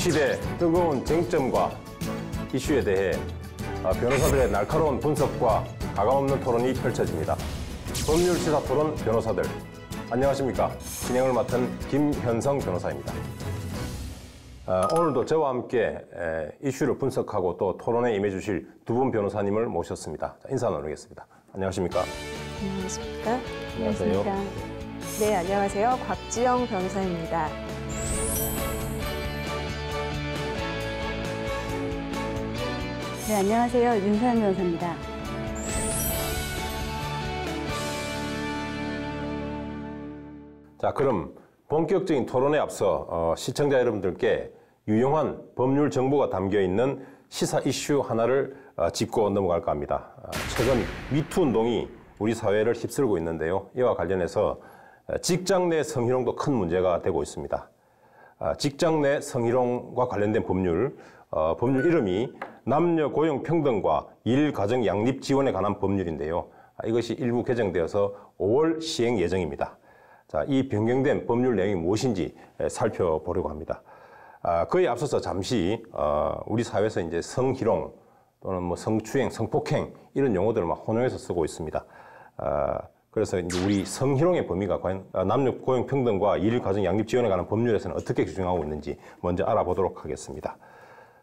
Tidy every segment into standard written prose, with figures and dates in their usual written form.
시대 뜨거운 쟁점과 이슈에 대해 변호사들의 날카로운 분석과 가감없는 토론이 펼쳐집니다. 법률 시사 토론 변호사들, 안녕하십니까? 진행을 맡은 김현성 변호사입니다. 오늘도 저와 함께 이슈를 분석하고 또 토론에 임해주실 두 분 변호사님을 모셨습니다. 인사 나누겠습니다. 안녕하십니까? 안녕하십니까? 안녕하세요. 네, 안녕하세요. 곽지영 변호사입니다. 네, 안녕하세요. 윤서연 변호사입니다. 자, 그럼 본격적인 토론에 앞서 시청자 여러분들께 유용한 법률 정보가 담겨있는 시사 이슈 하나를 짚고 넘어갈까 합니다. 최근 미투 운동이 우리 사회를 휩쓸고 있는데요. 이와 관련해서 직장 내 성희롱도 큰 문제가 되고 있습니다. 직장 내 성희롱과 관련된 법률 이름이 남녀 고용 평등과 일 가정 양립 지원에 관한 법률인데요. 이것이 일부 개정되어서 5월 시행 예정입니다. 자, 이 변경된 법률 내용이 무엇인지 살펴보려고 합니다. 그에 앞서서 잠시 우리 사회에서 이제 성희롱 또는 뭐 성추행, 성폭행 이런 용어들을 막 혼용해서 쓰고 있습니다. 그래서 이제 우리 성희롱의 범위가 과연 남녀 고용 평등과 일 가정 양립 지원에 관한 법률에서는 어떻게 규정하고 있는지 먼저 알아보도록 하겠습니다.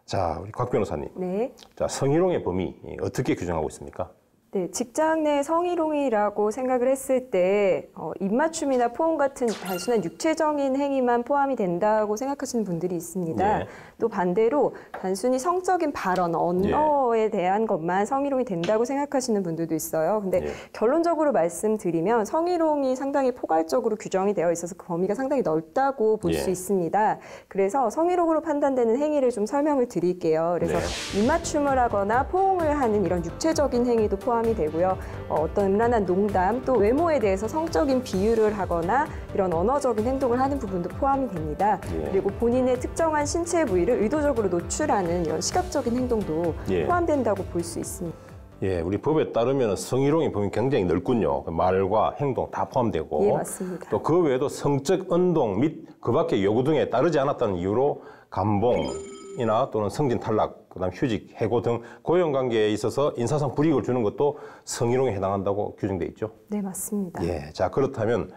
자, 우리 곽 변호사님. 네. 자, 성희롱의 범위 어떻게 규정하고 있습니까? 네, 직장 내 성희롱이라고 생각을 했을 때 입맞춤이나 포옹 같은 단순한 육체적인 행위만 포함이 된다고 생각하시는 분들이 있습니다. 예. 또 반대로 단순히 성적인 발언, 언어에 대한 것만 성희롱이 된다고 생각하시는 분들도 있어요. 근데 결론적으로 말씀드리면 성희롱이 상당히 포괄적으로 규정이 되어 있어서 그 범위가 상당히 넓다고 볼 수 있습니다. 그래서 성희롱으로 판단되는 행위를 좀 설명을 드릴게요. 그래서 입맞춤을 하거나 포옹을 하는 이런 육체적인 행위도 포함이 되고요. 어떤 음란한 농담, 또 외모에 대해서 성적인 비유를 하거나 이런 언어적인 행동을 하는 부분도 포함이 됩니다. 그리고 본인의 특정한 신체 부위를 의도적으로 노출하는 이런 시각적인 행동도 포함된다고 볼 수 있습니다. 예, 우리 법에 따르면 성희롱의 범위 굉장히 넓군요. 말과 행동 다 포함되고. 예, 맞습니다. 또 그 외에도 성적 언동 및 그 밖의 요구 등에 따르지 않았다는 이유로 감봉이나 또는 성진 탈락, 그다음 휴직, 해고 등 고용관계에 있어서 인사상 불이익을 주는 것도 성희롱에 해당한다고 규정돼 있죠. 네, 맞습니다. 예, 자 그렇다면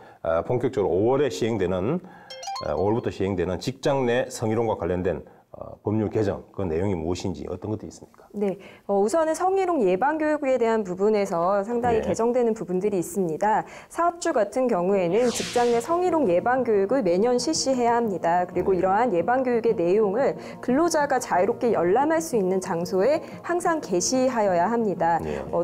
본격적으로 5월부터 시행되는 직장 내 성희롱과 관련된 법률 개정, 그 내용이 무엇인지 어떤 것들이 있습니까? 네, 우선은 성희롱 예방 교육에 대한 부분에서 상당히 개정되는 부분들이 있습니다. 사업주 같은 경우에는 직장 내 성희롱 예방 교육을 매년 실시해야 합니다. 그리고 이러한 예방 교육의 내용을 근로자가 자유롭게 열람할 수 있는 장소에 항상 게시하여야 합니다.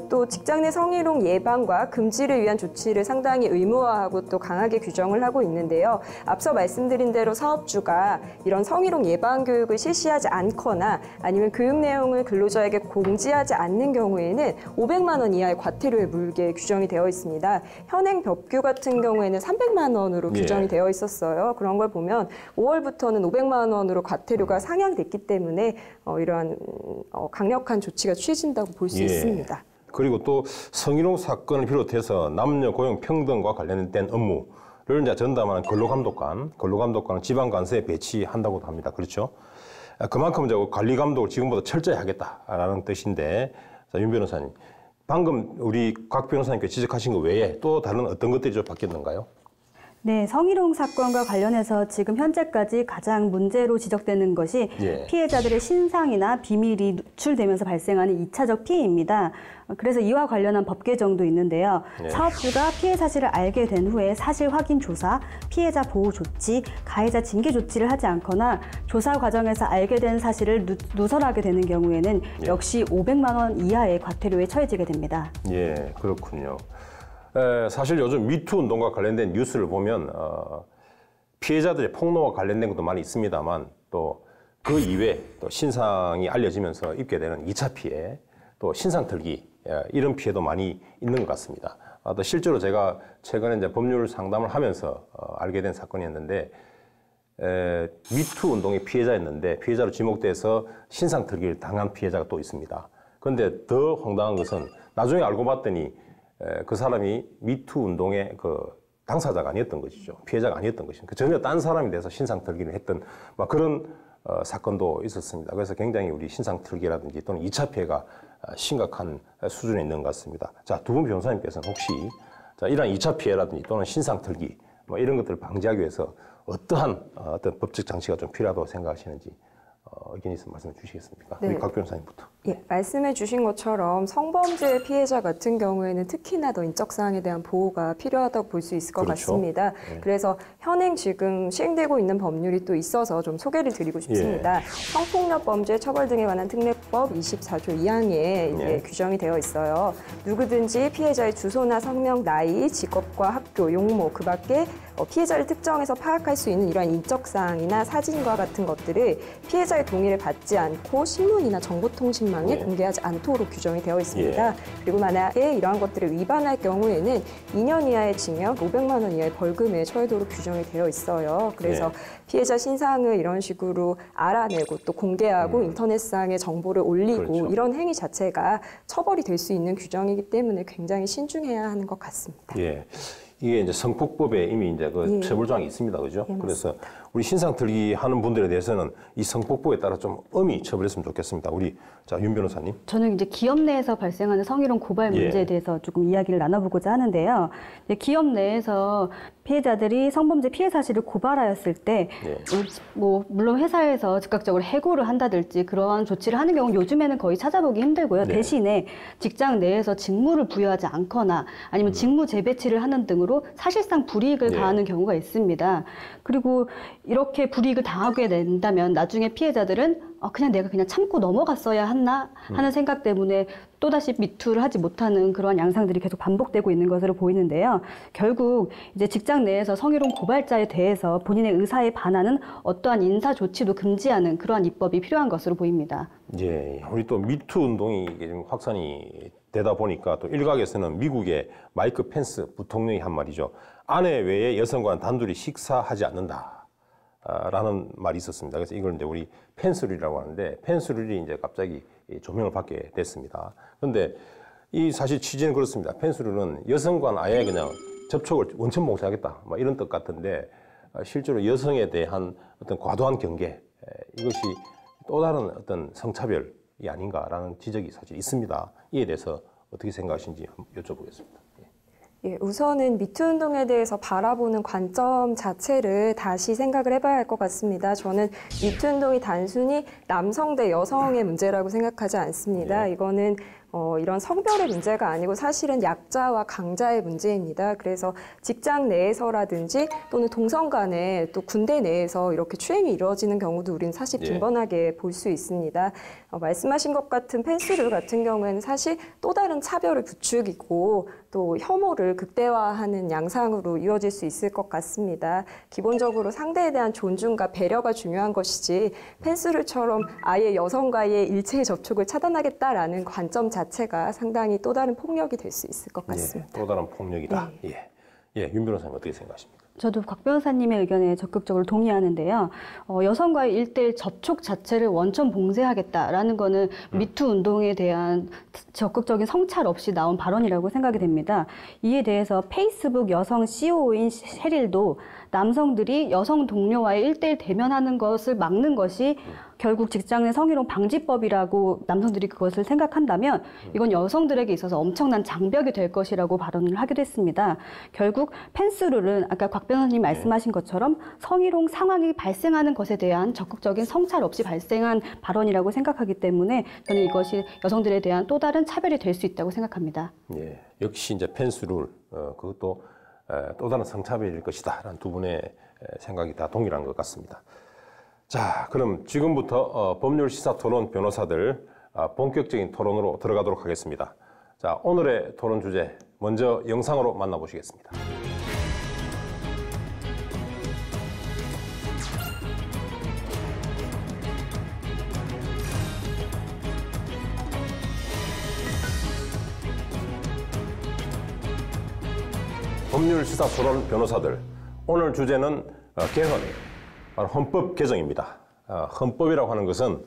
또 직장 내 성희롱 예방과 금지를 위한 조치를 상당히 의무화하고 또 강하게 규정을 하고 있는데요. 앞서 말씀드린 대로 사업주가 이런 성희롱 예방 교육을 실시하지 않거나 아니면 교육 내용을 근로자에게 공지하지 않는 경우에는 500만 원 이하의 과태료에 물게 규정이 되어 있습니다. 현행 법규 같은 경우에는 300만 원으로 규정이 되어 있었어요. 그런 걸 보면 5월부터는 500만 원으로 과태료가 상향됐기 때문에 이러한 강력한 조치가 취해진다고 볼 수 있습니다. 그리고 또 성희롱 사건을 비롯해서 남녀 고용 평등과 관련된 업무를 이제 전담하는 근로감독관을 지방관서에 배치한다고도 합니다. 그렇죠? 그만큼 이제 관리 감독을 지금보다 철저히 하겠다라는 뜻인데, 자, 윤 변호사님, 방금 우리 곽 변호사님께서 지적하신 것 외에 또 다른 어떤 것들이 좀 바뀌었는가요? 네, 성희롱 사건과 관련해서 지금 현재까지 가장 문제로 지적되는 것이 피해자들의 신상이나 비밀이 누출되면서 발생하는 2차적 피해입니다. 그래서 이와 관련한 법 개정도 있는데요. 사업주가 피해 사실을 알게 된 후에 사실 확인 조사, 피해자 보호 조치, 가해자 징계 조치를 하지 않거나 조사 과정에서 알게 된 사실을 누설하게 되는 경우에는 역시 500만 원 이하의 과태료에 처해지게 됩니다. 예, 그렇군요. 사실 요즘 미투 운동과 관련된 뉴스를 보면 피해자들의 폭로와 관련된 것도 많이 있습니다만 또 그 이외에 또 신상이 알려지면서 입게 되는 2차 피해, 또 신상 털기 이런 피해도 많이 있는 것 같습니다. 또 실제로 제가 최근에 이제 법률 상담을 하면서 알게 된 사건이었는데 미투 운동의 피해자였는데 피해자로 지목돼서 신상 털기를 당한 피해자가 또 있습니다. 그런데 더 황당한 것은 나중에 알고 봤더니 그 사람이 미투 운동의 그 당사자가 아니었던 것이죠. 피해자가 아니었던 것입니다. 전혀 딴 사람이 돼서 신상 털기를 했던 막 그런 사건도 있었습니다. 그래서 굉장히 우리 신상털기라든지 또는 2차 피해가 심각한 수준에 있는 것 같습니다. 자, 두 분 변호사님께서는 혹시 자, 이러한 2차 피해라든지 또는 신상털기 뭐 이런 것들을 방지하기 위해서 어떠한 어떤 법적 장치가 좀 필요하다고 생각하시는지 의견이 있으면 말씀해 주시겠습니까? 네. 우리 곽 변호사님부터. 예, 말씀해 주신 것처럼 성범죄 피해자 같은 경우에는 특히나 더 인적사항에 대한 보호가 필요하다고 볼 수 있을 것 그렇죠. 같습니다. 네. 그래서 현행 지금 시행되고 있는 법률이 또 있어서 좀 소개를 드리고 싶습니다. 성폭력 범죄 처벌 등에 관한 특례법 24조 2항에 이제 규정이 되어 있어요. 누구든지 피해자의 주소나 성명, 나이, 직업과 학교, 용모, 그 밖에 피해자를 특정해서 파악할 수 있는 이러한 인적사항이나 사진과 같은 것들을 피해자의 동의를 받지 않고 신문이나 정보통신망에 공개하지 않도록 규정이 되어 있습니다. 그리고 만약에 이러한 것들을 위반할 경우에는 2년 이하의 징역, 500만 원 이하의 벌금에 처해도록 규정이 되어 있어요. 그래서 피해자 신상을 이런 식으로 알아내고 또 공개하고 인터넷상에 정보를 올리고 그렇죠. 이런 행위 자체가 처벌이 될 수 있는 규정이기 때문에 굉장히 신중해야 하는 것 같습니다. 예. 이게 이제 성폭법에 이미 이제 그 처벌 조항이 있습니다. 그죠? 예, 그래서 우리 신상털기 하는 분들에 대해서는 이 성폭법에 따라 좀 엄히 처벌했으면 좋겠습니다. 우리 자, 윤 변호사님. 저는 이제 기업 내에서 발생하는 성희롱 고발 문제에 대해서 조금 이야기를 나눠보고자 하는데요. 이제 기업 내에서 피해자들이 성범죄 피해 사실을 고발하였을 때, 뭐 물론 회사에서 즉각적으로 해고를 한다든지 그러한 조치를 하는 경우 요즘에는 거의 찾아보기 힘들고요. 대신에 직장 내에서 직무를 부여하지 않거나 아니면 직무 재배치를 하는 등으로 사실상 불이익을 가하는 경우가 있습니다. 그리고 이렇게 불이익을 당하게 된다면 나중에 피해자들은 그냥 내가 그냥 참고 넘어갔어야 했나 하는 생각 때문에 또다시 미투를 하지 못하는 그런 양상들이 계속 반복되고 있는 것으로 보이는데요. 결국 이제 직장 내에서 성희롱 고발자에 대해서 본인의 의사에 반하는 어떠한 인사 조치도 금지하는 그러한 입법이 필요한 것으로 보입니다. 예, 우리 또 미투 운동이 좀 확산이 되다 보니까 또 일각에서는 미국의 마이크 펜스 부통령이 한 말이죠. 아내 외에 여성과는 단둘이 식사하지 않는다. 라는 말이 있었습니다. 그래서 이걸 이제 우리 펜스룰이라고 하는데 펜스룰이 이제 갑자기 조명을 받게 됐습니다. 그런데 이 사실 취지는 그렇습니다. 펜스룰은 여성과는 아예 그냥 접촉을 원천 봉쇄하겠다. 뭐 이런 뜻 같은데 실제로 여성에 대한 어떤 과도한 경계 이것이 또 다른 어떤 성차별이 아닌가라는 지적이 사실 있습니다. 이에 대해서 어떻게 생각하시는지 한번 여쭤보겠습니다. 예, 우선은 미투 운동에 대해서 바라보는 관점 자체를 다시 생각을 해봐야 할 것 같습니다. 저는 미투 운동이 단순히 남성 대 여성의 문제라고 생각하지 않습니다. 이거는 이런 성별의 문제가 아니고 사실은 약자와 강자의 문제입니다. 그래서 직장 내에서라든지 또는 동성 간에 또 군대 내에서 이렇게 추행이 이루어지는 경우도 우리는 사실 빈번하게 볼 수 있습니다. 말씀하신 것 같은 펜스룰 같은 경우에는 사실 또 다른 차별을 부추기고 또 혐오를 극대화하는 양상으로 이어질 수 있을 것 같습니다. 기본적으로 상대에 대한 존중과 배려가 중요한 것이지 펜스룰처럼 아예 여성과의 일체의 접촉을 차단하겠다라는 관점 자체가 상당히 또 다른 폭력이 될 수 있을 것 같습니다. 또 다른 폭력이다. 윤 변호사님 어떻게 생각하십니까? 저도 곽 변호사님의 의견에 적극적으로 동의하는데요. 여성과의 1:1 접촉 자체를 원천 봉쇄하겠다라는 거는 미투 운동에 대한 적극적인 성찰 없이 나온 발언이라고 생각이 됩니다. 이에 대해서 페이스북 여성 CEO인 셰릴도 남성들이 여성 동료와의 1:1 대면하는 것을 막는 것이 결국 직장 내 성희롱 방지법이라고 남성들이 그것을 생각한다면 이건 여성들에게 있어서 엄청난 장벽이 될 것이라고 발언을 하기도 했습니다. 결국 펜스룰은 아까 곽 변호사님이 말씀하신 것처럼 성희롱 상황이 발생하는 것에 대한 적극적인 성찰 없이 발생한 발언이라고 생각하기 때문에 저는 이것이 여성들에 대한 또 다른 차별이 될 수 있다고 생각합니다. 역시 이제 펜스룰 그것도 또 다른 성차별일 것이다라는 두 분의 생각이 다 동일한 것 같습니다. 자, 그럼 지금부터 법률 시사 토론 변호사들 본격적인 토론으로 들어가도록 하겠습니다. 자, 오늘의 토론 주제 먼저 영상으로 만나보시겠습니다. 법률 시사 토론 변호사들 오늘 주제는 개헌이에요. 바로 헌법 개정입니다. 헌법이라고 하는 것은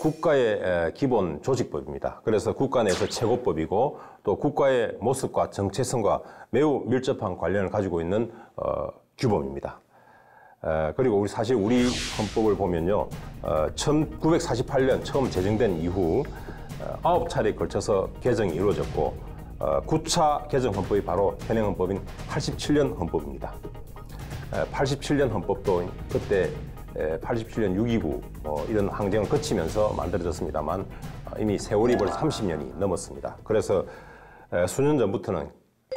국가의 기본 조직법입니다. 그래서 국가 내에서 최고법이고 또 국가의 모습과 정체성과 매우 밀접한 관련을 가지고 있는 규범입니다. 그리고 사실 우리 헌법을 보면요, 1948년 처음 제정된 이후 9차례에 걸쳐서 개정이 이루어졌고 9차 개정 헌법이 바로 현행 헌법인 87년 헌법입니다. 87년 헌법도 그때 87년 6.29 이런 항쟁을 거치면서 만들어졌습니다만 이미 세월이 벌써 30년이 넘었습니다. 그래서 수년 전부터는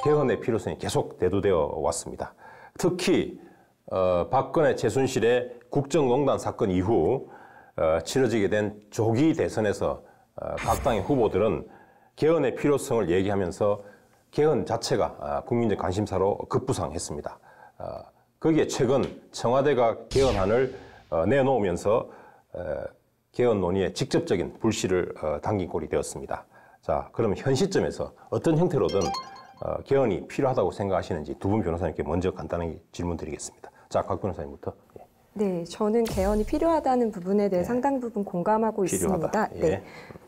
개헌의 필요성이 계속 대두되어 왔습니다. 특히 박근혜 최순실의 국정농단 사건 이후 치러지게 된 조기 대선에서 각 당의 후보들은 개헌의 필요성을 얘기하면서 개헌 자체가 국민적 관심사로 급부상했습니다. 거기에 최근 청와대가 개헌안을 내놓으면서 개헌 논의에 직접적인 불씨를 당긴 꼴이 되었습니다. 자, 그럼 현 시점에서 어떤 형태로든 개헌이 필요하다고 생각하시는지 두 분 변호사님께 먼저 간단하게 질문 드리겠습니다. 자, 곽 변호사님부터. 네, 저는 개헌이 필요하다는 부분에 대해 상당 부분 공감하고 있습니다. 예. 네.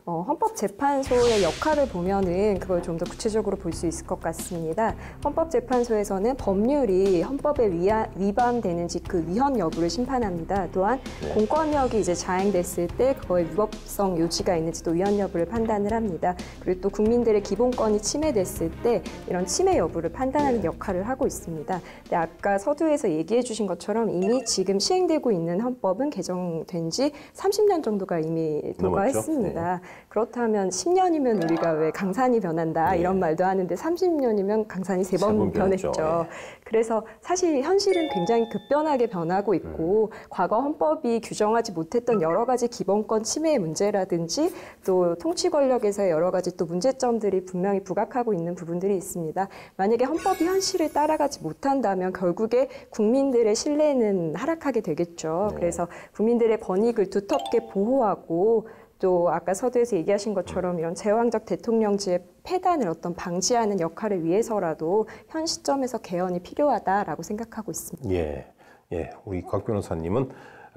헌법재판소의 역할을 보면은 그걸 좀 더 구체적으로 볼 수 있을 것 같습니다. 헌법재판소에서는 법률이 헌법에 위반되는지 그 위헌 여부를 심판합니다. 또한 공권력이 이제 자행됐을 때 그거의 위법성 요지가 있는지 또 위헌 여부를 판단을 합니다. 그리고 또 국민들의 기본권이 침해됐을 때 이런 침해 여부를 판단하는 역할을 하고 있습니다. 근데 아까 서두에서 얘기해 주신 것처럼 이미 지금 시행되고 있는 헌법은 개정된 지 30년 정도가 이미 도과했습니다. 네. 그렇다면 10년이면 우리가 왜 강산이 변한다 이런 말도 하는데 30년이면 강산이 3번 변했죠. 그래서 사실 현실은 굉장히 급변하게 변하고 있고 과거 헌법이 규정하지 못했던 여러 가지 기본권 침해의 문제라든지 또 통치 권력에서의 여러 가지 또 문제점들이 분명히 부각하고 있는 부분들이 있습니다. 만약에 헌법이 현실을 따라가지 못한다면 결국에 국민들의 신뢰는 하락하게 되겠죠. 그래서 국민들의 권익을 두텁게 보호하고 또 아까 서두에서 얘기하신 것처럼 이런 제왕적 대통령제의 폐단을 방지하는 역할을 위해서라도 현 시점에서 개헌이 필요하다라고 생각하고 있습니다. 예, 우리 곽 변호사님은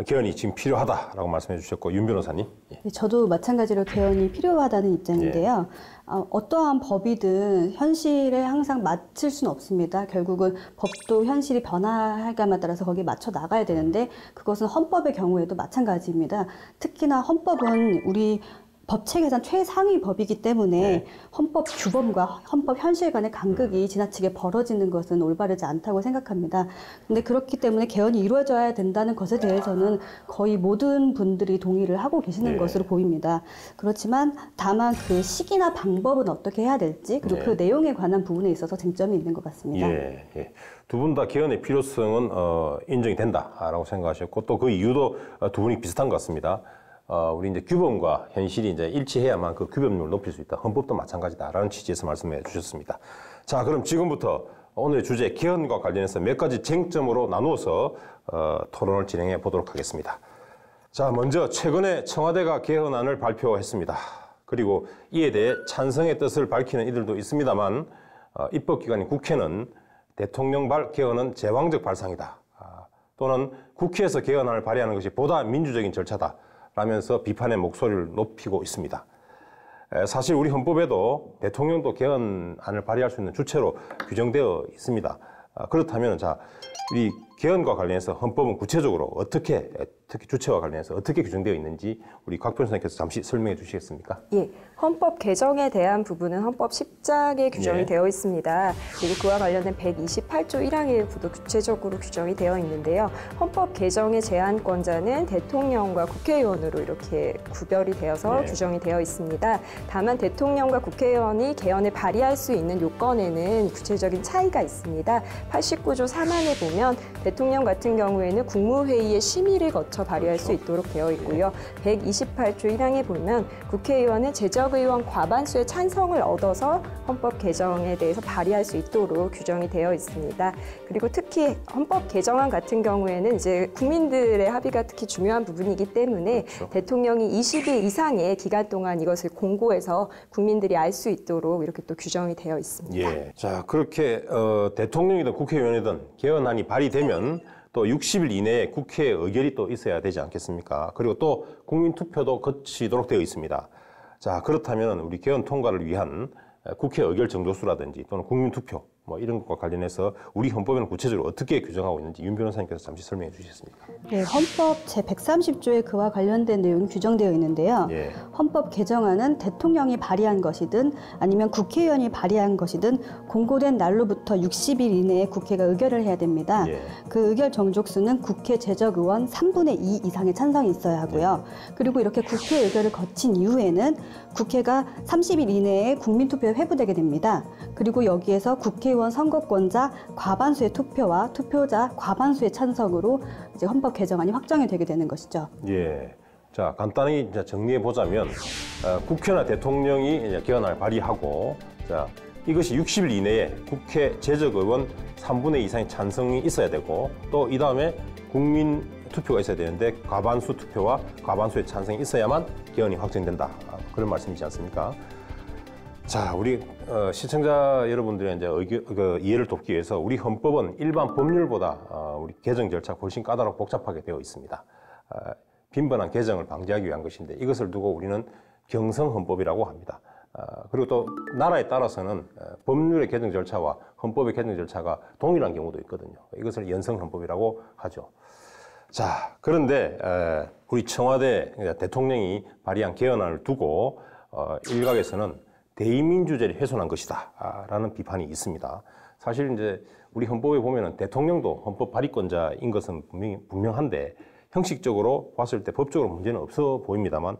개헌이 지금 필요하다라고 말씀해 주셨고 윤 변호사님. 네, 저도 마찬가지로 개헌이 필요하다는 입장인데요. 어떠한 법이든 현실에 항상 맞출 수는 없습니다. 결국은 법도 현실이 변화할감에 따라서 거기에 맞춰 나가야 되는데 그것은 헌법의 경우에도 마찬가지입니다. 특히나 헌법은 우리 법체계산 최상위 법이기 때문에 헌법 규범과 헌법 현실 간의 간극이 지나치게 벌어지는 것은 올바르지 않다고 생각합니다. 근데 그렇기 때문에 개헌이 이루어져야 된다는 것에 대해서는 거의 모든 분들이 동의를 하고 계시는 것으로 보입니다. 그렇지만 다만 그 시기나 방법은 어떻게 해야 될지 그리고 그 내용에 관한 부분에 있어서 쟁점이 있는 것 같습니다. 두 분 다 개헌의 필요성은 인정이 된다라고 생각하셨고 또 그 이유도 두 분이 비슷한 것 같습니다. 우리 이제 규범과 현실이 이제 일치해야만 그 규범률을 높일 수 있다. 헌법도 마찬가지다라는 취지에서 말씀해 주셨습니다. 자, 그럼 지금부터 오늘의 주제 개헌과 관련해서 몇 가지 쟁점으로 나누어서 토론을 진행해 보도록 하겠습니다. 자, 먼저 최근에 청와대가 개헌안을 발표했습니다. 그리고 이에 대해 찬성의 뜻을 밝히는 이들도 있습니다만 입법기관인 국회는 대통령발 개헌은 제왕적 발상이다. 또는 국회에서 개헌안을 발의하는 것이 보다 민주적인 절차다. 라면서 비판의 목소리를 높이고 있습니다. 사실 우리 헌법에도 대통령도 개헌안을 발의할 수 있는 주체로 규정되어 있습니다. 그렇다면 자, 이 개헌과 관련해서 헌법은 구체적으로 어떻게, 특히 주체와 관련해서 어떻게 규정되어 있는지 우리 곽 변호사님께서 잠시 설명해 주시겠습니까? 예, 헌법 개정에 대한 부분은 헌법 10장에 규정이 되어 있습니다. 그리고 그와 관련된 128조 1항에도 구체적으로 규정이 되어 있는데요. 헌법 개정의 제안권자는 대통령과 국회의원으로 이렇게 구별이 되어서 규정이 되어 있습니다. 다만 대통령과 국회의원이 개헌을 발의할 수 있는 요건에는 구체적인 차이가 있습니다. 89조 3항에 보면 대통령 같은 경우에는 국무회의의 심의를 거쳐 발의할 수 있도록 되어 있고요. 128조 1항에 보면 국회의원은 제적의원 과반수의 찬성을 얻어서 헌법 개정에 대해서 발의할 수 있도록 규정이 되어 있습니다. 그리고 특히 헌법 개정안 같은 경우에는 이제 국민들의 합의가 특히 중요한 부분이기 때문에 대통령이 20일 이상의 기간 동안 이것을 공고해서 국민들이 알 수 있도록 이렇게 또 규정이 되어 있습니다. 자, 그렇게 대통령이든 국회의원이든 개헌안이 발의되면 또 60일 이내에 국회 의결이 또 있어야 되지 않겠습니까? 그리고 또 국민 투표도 거치도록 되어 있습니다. 자, 그렇다면 우리 개헌 통과를 위한 국회 의결 정도수라든지 또는 국민 투표 뭐 이런 것과 관련해서 우리 헌법에는 구체적으로 어떻게 규정하고 있는지 윤 변호사님께서 잠시 설명해 주시겠습니까? 네, 헌법 제130조에 그와 관련된 내용이 규정되어 있는데요. 예. 헌법 개정안은 대통령이 발의한 것이든 아니면 국회의원이 발의한 것이든 공고된 날로부터 60일 이내에 국회가 의결을 해야 됩니다. 예. 그 의결 정족수는 국회 제적의원 3분의 2 이상의 찬성이 있어야 하고요. 그리고 이렇게 국회 의결을 거친 이후에는 국회가 30일 이내에 국민투표에 회부되게 됩니다. 그리고 여기에서 국회의원 선거권자 과반수의 투표와 투표자 과반수의 찬성으로 이제 헌법 개정안이 확정이 되게 되는 것이죠. 예. 자, 간단히 이제 정리해 보자면 국회나 대통령이 이제 개헌안을 발의하고, 자, 이것이 60일 이내에 국회 제적의원 3분의 2 이상의 찬성이 있어야 되고, 또 이 다음에 국민 투표가 있어야 되는데 과반수 투표와 과반수의 찬성이 있어야만 개헌이 확정된다. 그런 말씀이지 않습니까? 자, 우리 시청자 여러분들의 이제 이해를 돕기 위해서 우리 헌법은 일반 법률보다 우리 개정 절차가 훨씬 까다롭고 복잡하게 되어 있습니다. 빈번한 개정을 방지하기 위한 것인데 이것을 두고 우리는 경성헌법이라고 합니다. 그리고 또 나라에 따라서는 법률의 개정 절차와 헌법의 개정 절차가 동일한 경우도 있거든요. 이것을 연성헌법이라고 하죠. 자, 그런데 우리 청와대 대통령이 발의한 개헌안을 두고 일각에서는 대의민주제를 훼손한 것이다 라는 비판이 있습니다. 사실 이제 우리 헌법에 보면은 대통령도 헌법 발의권자인 것은 분명한데 형식적으로 봤을 때 법적으로 문제는 없어 보입니다만,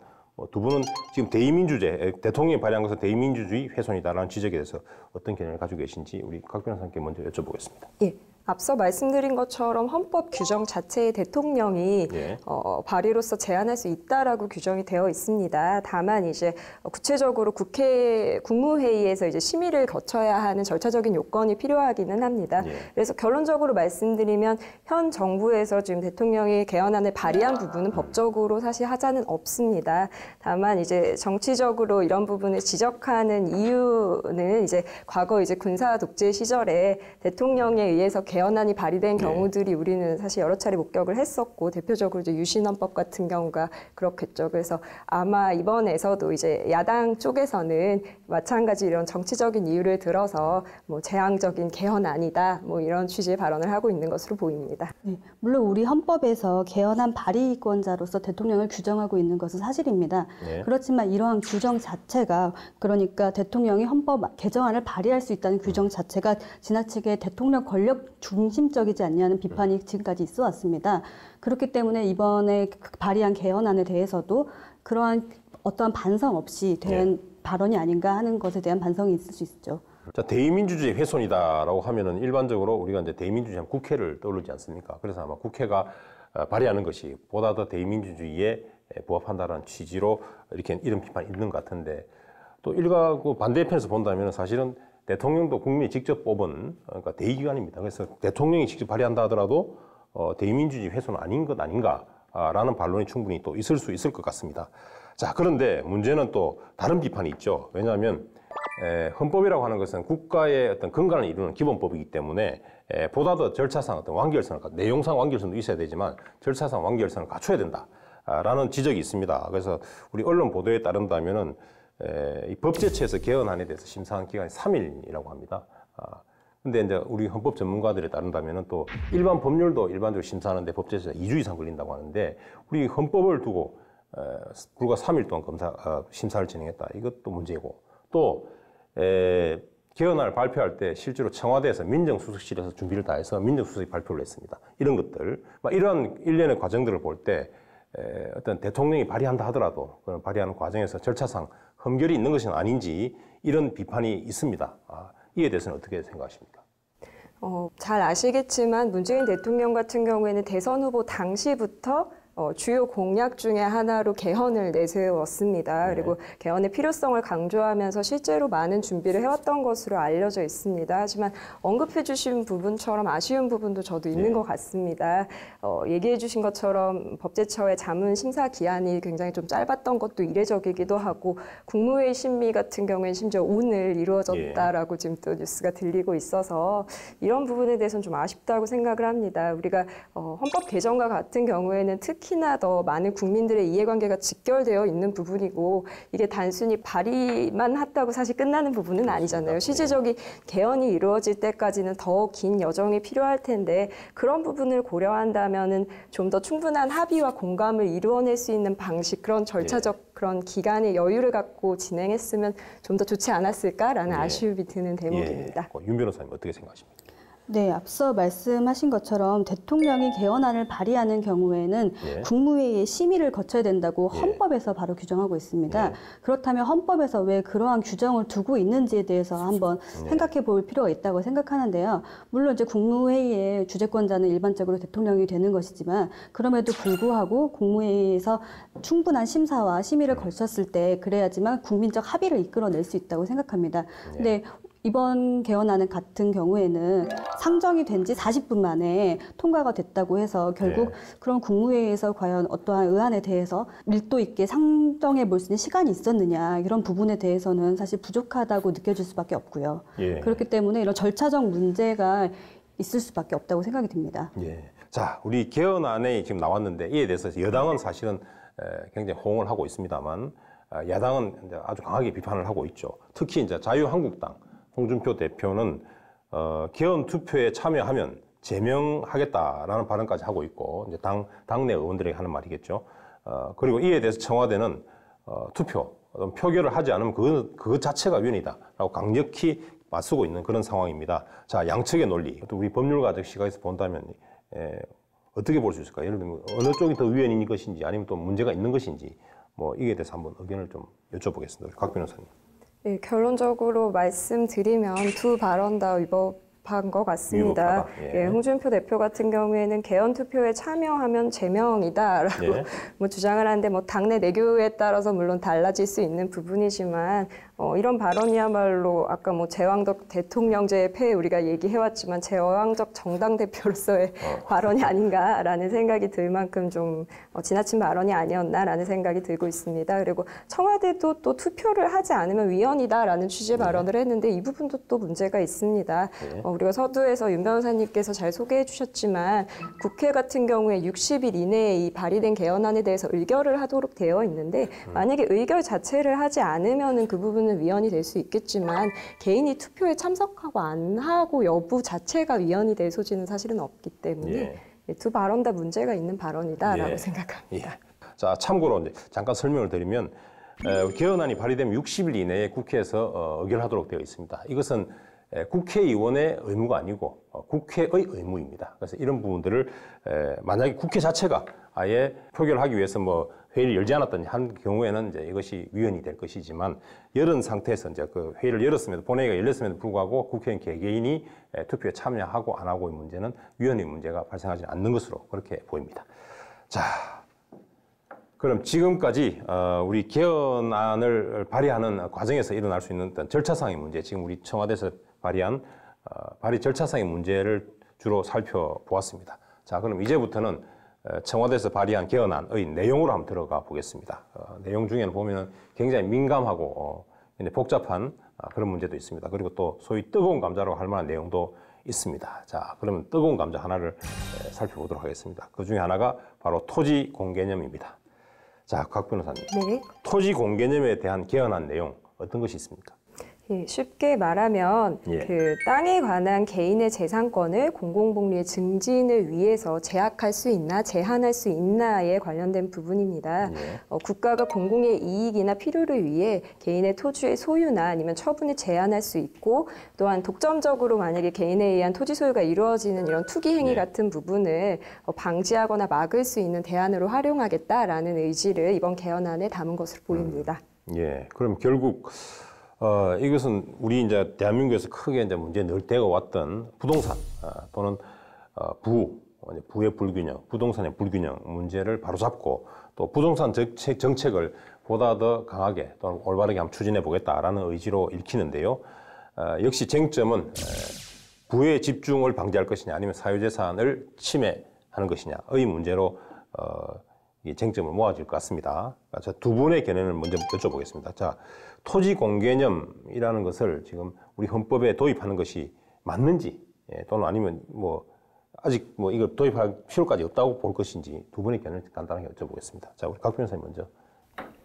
두 분은 지금 대의민주제, 대통령이 발의한 것은 대의민주주의 훼손이다라는 지적에 대해서 어떤 개념을 가지고 계신지 우리 각 변호사님께 먼저 여쭤보겠습니다. 예. 앞서 말씀드린 것처럼 헌법 규정 자체에 대통령이 예. 발의로서 제한할 수 있다라고 규정이 되어 있습니다. 다만 이제 구체적으로 국무회의에서 이제 심의를 거쳐야 하는 절차적인 요건이 필요하기는 합니다. 예. 그래서 결론적으로 말씀드리면 현 정부에서 지금 대통령이 개헌안을 발의한 부분은 법적으로 사실 하자는 없습니다. 다만 이제 정치적으로 이런 부분을 지적하는 이유는 이제 과거 이제 군사 독재 시절에 대통령에 의해서 개헌안이 발의된 경우들이 우리는 사실 여러 차례 목격을 했었고, 대표적으로 이제 유신헌법 같은 경우가 그렇겠죠. 그래서 아마 이번에서도 이제 야당 쪽에서는 마찬가지 이런 정치적인 이유를 들어서 뭐 재앙적인 개헌안이다 뭐 이런 취지의 발언을 하고 있는 것으로 보입니다. 네, 물론 우리 헌법에서 개헌안 발의권자로서 대통령을 규정하고 있는 것은 사실입니다. 네. 그렇지만 이러한 규정 자체가, 그러니까 대통령이 헌법 개정안을 발의할 수 있다는 규정 자체가 지나치게 대통령 권력 중심적이지 않냐는 비판이 지금까지 있어 왔습니다. 그렇기 때문에 이번에 발의한 개헌안에 대해서도 그러한 어떠한 반성 없이 된 발언이 아닌가 하는 것에 대한 반성이 있을 수 있죠. 자, 대의민주주의 훼손이다라고 하면은 일반적으로 우리가 이제 대의민주주의 하면 국회를 떠오르지 않습니까? 그래서 아마 국회가 발의하는 것이 보다 더 대의민주주의에 부합한다라는 취지로 이렇게 이런 비판이 있는 것 같은데, 또 일각 반대편에서 본다면 사실은 대통령도 국민이 직접 뽑은 그러니까 대의기관입니다. 그래서 대통령이 직접 발의한다 하더라도 대의민주주의 훼손 아닌 것 아닌가라는 반론이 충분히 또 있을 수 있을 것 같습니다. 자, 그런데 문제는 또 다른 비판이 있죠. 왜냐하면 헌법이라고 하는 것은 국가의 어떤 근간을 이루는 기본법이기 때문에 보다 더 절차상 어떤 완결성을, 내용상 완결성도 있어야 되지만 절차상 완결성을 갖춰야 된다라는 지적이 있습니다. 그래서 우리 언론 보도에 따른다면은 이 법제처에서 개헌안에 대해서 심사한 기간이 3일이라고 합니다. 근데 이제 우리 헌법 전문가들에 따른다면은 또 일반 법률도 일반적으로 심사하는데 법제처에서 2주 이상 걸린다고 하는데, 우리 헌법을 두고 불과 3일 동안 심사를 진행했다. 이것도 문제고, 또 개헌안을 발표할 때 실제로 청와대에서 민정수석실에서 준비를 다 해서 민정수석이 발표를 했습니다. 이런 것들, 이러한 일련의 과정들을 볼 때 어떤 대통령이 발의한다 하더라도 그런 발의하는 과정에서 절차상 흠결이 있는 것은 아닌지 이런 비판이 있습니다. 이에 대해서는 어떻게 생각하십니까? 잘 아시겠지만 문재인 대통령 같은 경우에는 대선 후보 당시부터 주요 공약 중에 하나로 개헌을 내세웠습니다. 네. 그리고 개헌의 필요성을 강조하면서 실제로 많은 준비를 해왔던 것으로 알려져 있습니다. 하지만 언급해 주신 부분처럼 아쉬운 부분도 저도 있는 것 같습니다. 얘기해 주신 것처럼 법제처의 자문 심사 기한이 굉장히 좀 짧았던 것도 이례적이기도 하고, 국무회의 심의 같은 경우에는 심지어 오늘 이루어졌다라고 지금 또 뉴스가 들리고 있어서 이런 부분에 대해서는 좀 아쉽다고 생각을 합니다. 우리가 헌법 개정과 같은 경우에는 특히 특히나 더 많은 국민들의 이해관계가 직결되어 있는 부분이고 이게 단순히 발의만 했다고 사실 끝나는 부분은 아니잖아요. 실질적인 개헌이 이루어질 때까지는 더 긴 여정이 필요할 텐데 그런 부분을 고려한다면은 좀 더 충분한 합의와 공감을 이루어낼 수 있는 방식, 그런 절차적 그런 기간의 여유를 갖고 진행했으면 좀 더 좋지 않았을까라는 아쉬움이 드는 대목입니다. 윤 변호사님 어떻게 생각하십니까? 네, 앞서 말씀하신 것처럼 대통령이 개헌안을 발의하는 경우에는 국무회의의 심의를 거쳐야 된다고 헌법에서 바로 규정하고 있습니다. 그렇다면 헌법에서 왜 그러한 규정을 두고 있는지에 대해서 한번 생각해 볼 필요가 있다고 생각하는데요. 물론 이제 국무회의의 주재권자는 일반적으로 대통령이 되는 것이지만 그럼에도 불구하고 국무회의에서 충분한 심사와 심의를 거쳤을 때 그래야지만 국민적 합의를 이끌어낼 수 있다고 생각합니다. 근데 이번 개헌안은 같은 경우에는 상정이 된 지 40분 만에 통과가 됐다고 해서 결국 그런 국무회의에서 과연 어떠한 의안에 대해서 밀도 있게 상정해 볼 수 있는 시간이 있었느냐 이런 부분에 대해서는 사실 부족하다고 느껴질 수밖에 없고요. 그렇기 때문에 이런 절차적 문제가 있을 수밖에 없다고 생각이 듭니다. 자, 우리 개헌안이 지금 나왔는데 이에 대해서 여당은 사실은 굉장히 호응을 하고 있습니다만 야당은 이제 아주 강하게 비판을 하고 있죠. 특히 이제 자유한국당 홍준표 대표는 개헌 투표에 참여하면 제명하겠다라는 발언까지 하고 있고 이제 당내 의원들에게 하는 말이겠죠. 그리고 이에 대해서 청와대는 투표, 표결을 하지 않으면 그 자체가 위헌이다라고 강력히 맞서고 있는 그런 상황입니다. 자, 양측의 논리, 또 우리 법률가적 시각에서 본다면 어떻게 볼 수 있을까요? 예를 들면 어느 쪽이 더 위헌인 것인지 아니면 또 문제가 있는 것인지 뭐 이에 대해서 한번 의견을 좀 여쭤보겠습니다. 곽 변호사님. 네, 결론적으로 말씀드리면 두 발언 다 위법한 것 같습니다. 홍준표 대표 같은 경우에는 개헌 투표에 참여하면 제명이다라고 뭐 주장을 하는데 뭐 당내 내교에 따라서 물론 달라질 수 있는 부분이지만 이런 발언이야말로 아까 뭐 제왕적 대통령제의 폐해 우리가 얘기해왔지만 제왕적 정당 대표로서의 발언이 아닌가라는 생각이 들 만큼 좀 지나친 발언이 아니었나라는 생각이 들고 있습니다. 그리고 청와대도 또 투표를 하지 않으면 위헌이다라는 취지의 발언을 했는데 이 부분도 또 문제가 있습니다. 우리가 서두에서 윤 변호사님께서 잘 소개해 주셨지만 국회 같은 경우에 60일 이내에 이 발의된 개헌안에 대해서 의결을 하도록 되어 있는데 만약에 의결 자체를 하지 않으면은 그 부분은 위헌이 될 수 있겠지만 개인이 투표에 참석하고 안 하고 여부 자체가 위헌이 될 소지는 사실은 없기 때문에 두 발언 다 문제가 있는 발언이다라고 생각합니다. 자, 참고로 이제 잠깐 설명을 드리면 개헌안이 발의되면 60일 이내에 국회에서 의결하도록 되어 있습니다. 이것은 국회의원의 의무가 아니고 국회의 의무입니다. 그래서 이런 부분들을 만약에 국회 자체가 아예 표결하기 위해서 뭐 회의를 열지 않았던 한 경우에는 이제 이것이 위헌이 될 것이지만 열은 상태에서 이제 그 회의를 열었음에도 본회의가 열렸음에도 불구하고 국회의원 개개인이 투표에 참여하고 안 하고의 문제는 위헌의 문제가 발생하지 않는 것으로 그렇게 보입니다. 자, 그럼 지금까지 우리 개헌안을 발의하는 과정에서 일어날 수 있는 어떤 절차상의 문제, 지금 우리 청와대에서 발의한 발의 절차상의 문제를 주로 살펴보았습니다. 자, 그럼 이제부터는 청와대에서 발의한 개헌안의 내용으로 한번 들어가 보겠습니다. 내용 중에는 보면 굉장히 민감하고 복잡한 그런 문제도 있습니다. 그리고 또 소위 뜨거운 감자라고 할 만한 내용도 있습니다. 자, 그러면 뜨거운 감자 하나를 살펴보도록 하겠습니다. 그 중에 하나가 바로 토지 공개념입니다. 자, 곽 변호사님. 토지 공개념에 대한 개헌안 내용 어떤 것이 있습니까? 쉽게 말하면 그 땅에 관한 개인의 재산권을 공공복리의 증진을 위해서 제약할 수 있나 제한할 수 있나에 관련된 부분입니다. 국가가 공공의 이익이나 필요를 위해 개인의 토지의 소유나 아니면 처분을 제한할 수 있고 또한 독점적으로 만약에 개인에 의한 토지 소유가 이루어지는 이런 투기 행위 같은 부분을 방지하거나 막을 수 있는 대안으로 활용하겠다라는 의지를 이번 개헌안에 담은 것으로 보입니다. 그럼 결국 이것은 우리 이제 대한민국에서 크게 이제 문제 늘 되어 왔던 부동산 또는 부의 불균형, 부동산의 불균형 문제를 바로잡고 또 부동산 정책을 보다 더 강하게 또는 올바르게 한번 추진해 보겠다라는 의지로 읽히는데요. 역시 쟁점은 부의 집중을 방지할 것이냐 아니면 사유재산을 침해하는 것이냐의 문제로 이 쟁점을 모아질 것 같습니다. 자, 두 분의 견해를 먼저 여쭤보겠습니다. 자, 토지 공개념이라는 것을 지금 우리 헌법에 도입하는 것이 맞는지 또는 아니면 뭐 아직 뭐 이걸 도입할 필요까지 없다고 볼 것인지 두 분의 견해를 간단하게 여쭤보겠습니다. 자, 우리 각 변호사님 먼저.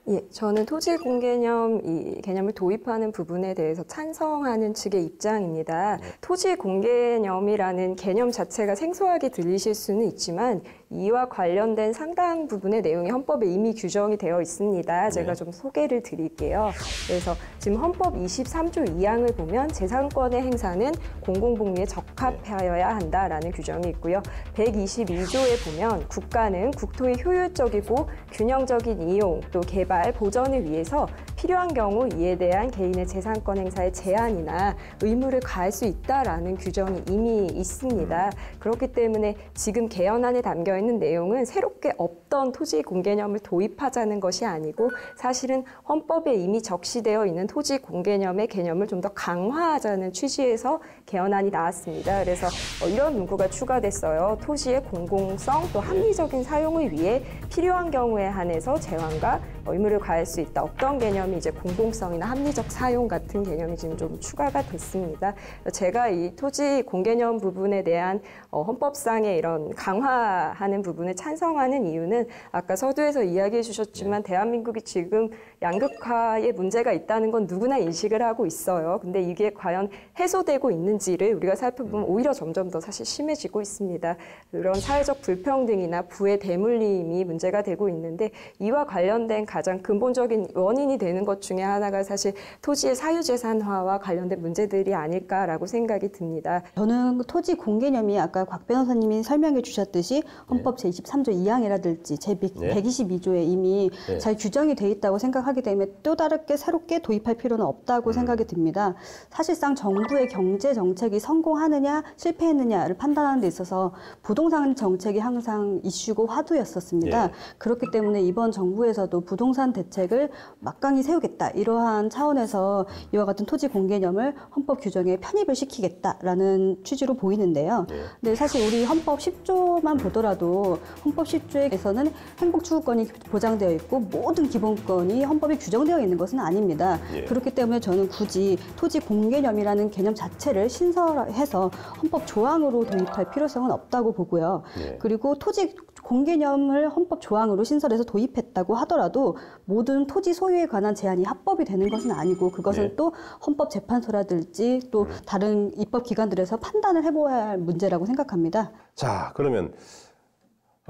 예, 저는 토지 공개념 이 개념을 도입하는 부분에 대해서 찬성하는 측의 입장입니다. 토지 공개념이라는 개념 자체가 생소하게 들리실 수는 있지만 이와 관련된 상당 부분의 내용이 헌법에 이미 규정이 되어 있습니다. 제가 좀 소개를 드릴게요. 그래서 지금 헌법 23조 2항을 보면 재산권의 행사는 공공복리에 적합하여야 한다라는 규정이 있고요. 122조에 보면 국가는 국토의 효율적이고 균형적인 이용 또 개발, 보전을 위해서 필요한 경우 이에 대한 개인의 재산권 행사에 제한이나 의무를 가할 수 있다라는 규정이 이미 있습니다. 그렇기 때문에 지금 개헌안에 담겨 있는 내용은 새롭게 없던 토지 공개념을 도입하자는 것이 아니고 사실은 헌법에 이미 적시되어 있는 토지 공개념의 개념을 좀 더 강화하자는 취지에서 개헌안이 나왔습니다. 그래서 이런 문구가 추가됐어요. 토지의 공공성 또 합리적인 사용을 위해 필요한 경우에 한해서 제한과 의무를 가할 수 있다. 어떤 개념이 이제 공공성이나 합리적 사용 같은 개념이 지금 좀 추가가 됐습니다. 제가 이 토지 공개념 부분에 대한 헌법상의 이런 강화하는 부분에 찬성하는 이유는 아까 서두에서 이야기해 주셨지만 대한민국이 지금 양극화의 문제가 있다는 건 누구나 인식을 하고 있어요. 근데 이게 과연 해소되고 있는지를 우리가 살펴보면 오히려 점점 더 사실 심해지고 있습니다. 그런 사회적 불평등이나 부의 대물림이 문제가 되고 있는데 이와 관련된 가장 근본적인 원인이 되는 것 중에 하나가 사실 토지의 사유재산화와 관련된 문제들이 아닐까라고 생각이 듭니다. 저는 토지 공개념이 아까 곽 변호사님이 설명해 주셨듯이 헌법 제23조 2항이라든지 제122조에 이미 잘 규정이 돼 있다고 생각하기 때문에 또 다르게 새롭게 도입할 필요는 없다고 생각이 듭니다. 사실상 정부의 경제 정책이 성공하느냐 실패했느냐를 판단하는 데 있어서 부동산 정책이 항상 이슈고 화두였었습니다. 그렇기 때문에 이번 정부에서도 부동산 대책을 막강히 세우겠다. 이러한 차원에서 이와 같은 토지 공개념을 헌법 규정에 편입을 시키겠다라는 취지로 보이는데요. 근데 사실 우리 헌법 10조만 보더라도 헌법 10조에서는 행복추구권이 보장되어 있고 모든 기본권이 헌법에 규정되어 있는 것은 아닙니다. 그렇기 때문에 저는 굳이 토지 공개념이라는 개념 자체를 신설해서 헌법 조항으로 도입할 필요성은 없다고 보고요. 그리고 토지 공개념을 헌법 조항으로 신설해서 도입했다고 하더라도 모든 토지 소유에 관한 제한이 합법이 되는 것은 아니고 그것은 또 헌법재판소라든지 또 다른 입법기관들에서 판단을 해보아야 할 문제라고 생각합니다. 자, 그러면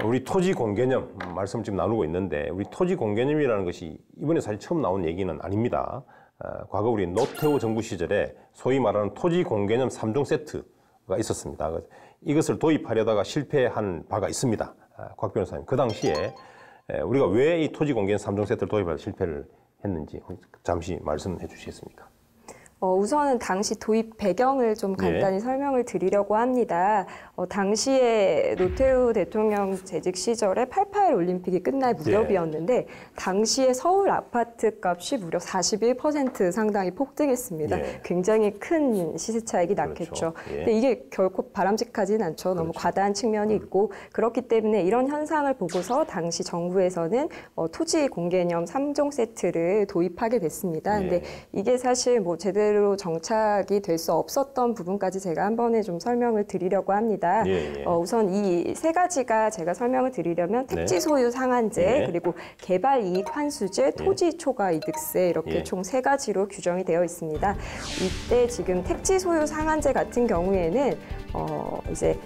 우리 토지 공개념 말씀 지금 나누고 있는데 우리 토지 공개념이라는 것이 이번에 사실 처음 나온 얘기는 아닙니다. 과거 우리 노태우 정부 시절에 소위 말하는 토지 공개념 3종 세트가 있었습니다. 이것을 도입하려다가 실패한 바가 있습니다. 곽 변호사님, 그 당시에 우리가 왜 이 토지 공개념 3종 세트를 도입하려 실패를 했는지 잠시 말씀해 주시겠습니까? 우선은 당시 도입 배경을 좀 간단히 설명을 드리려고 합니다. 당시에 노태우 대통령 재직 시절에 88 올림픽이 끝날 무렵이었는데 당시에 서울 아파트 값이 무려 41% 상당히 폭등했습니다. 굉장히 큰 시세 차익이 났겠죠. 근데 이게 결코 바람직하진 않죠. 너무 과다한 측면이 있고 그렇기 때문에 이런 현상을 보고서 당시 정부에서는 토지 공개념 3종 세트를 도입하게 됐습니다. 근데 이게 사실 뭐 제대로 정착이 될 수 없었던 부분까지 제가 한 번에 좀 설명을 드리려고 합니다. 우선 이 세 가지가 제가 설명을 드리려면 택지 소유 상한제, 그리고 개발 이익 환수제, 토지 초과 이득세 이렇게 총 세 가지로 규정이 되어 있습니다. 이때 지금 택지 소유 상한제 같은 경우에는 이제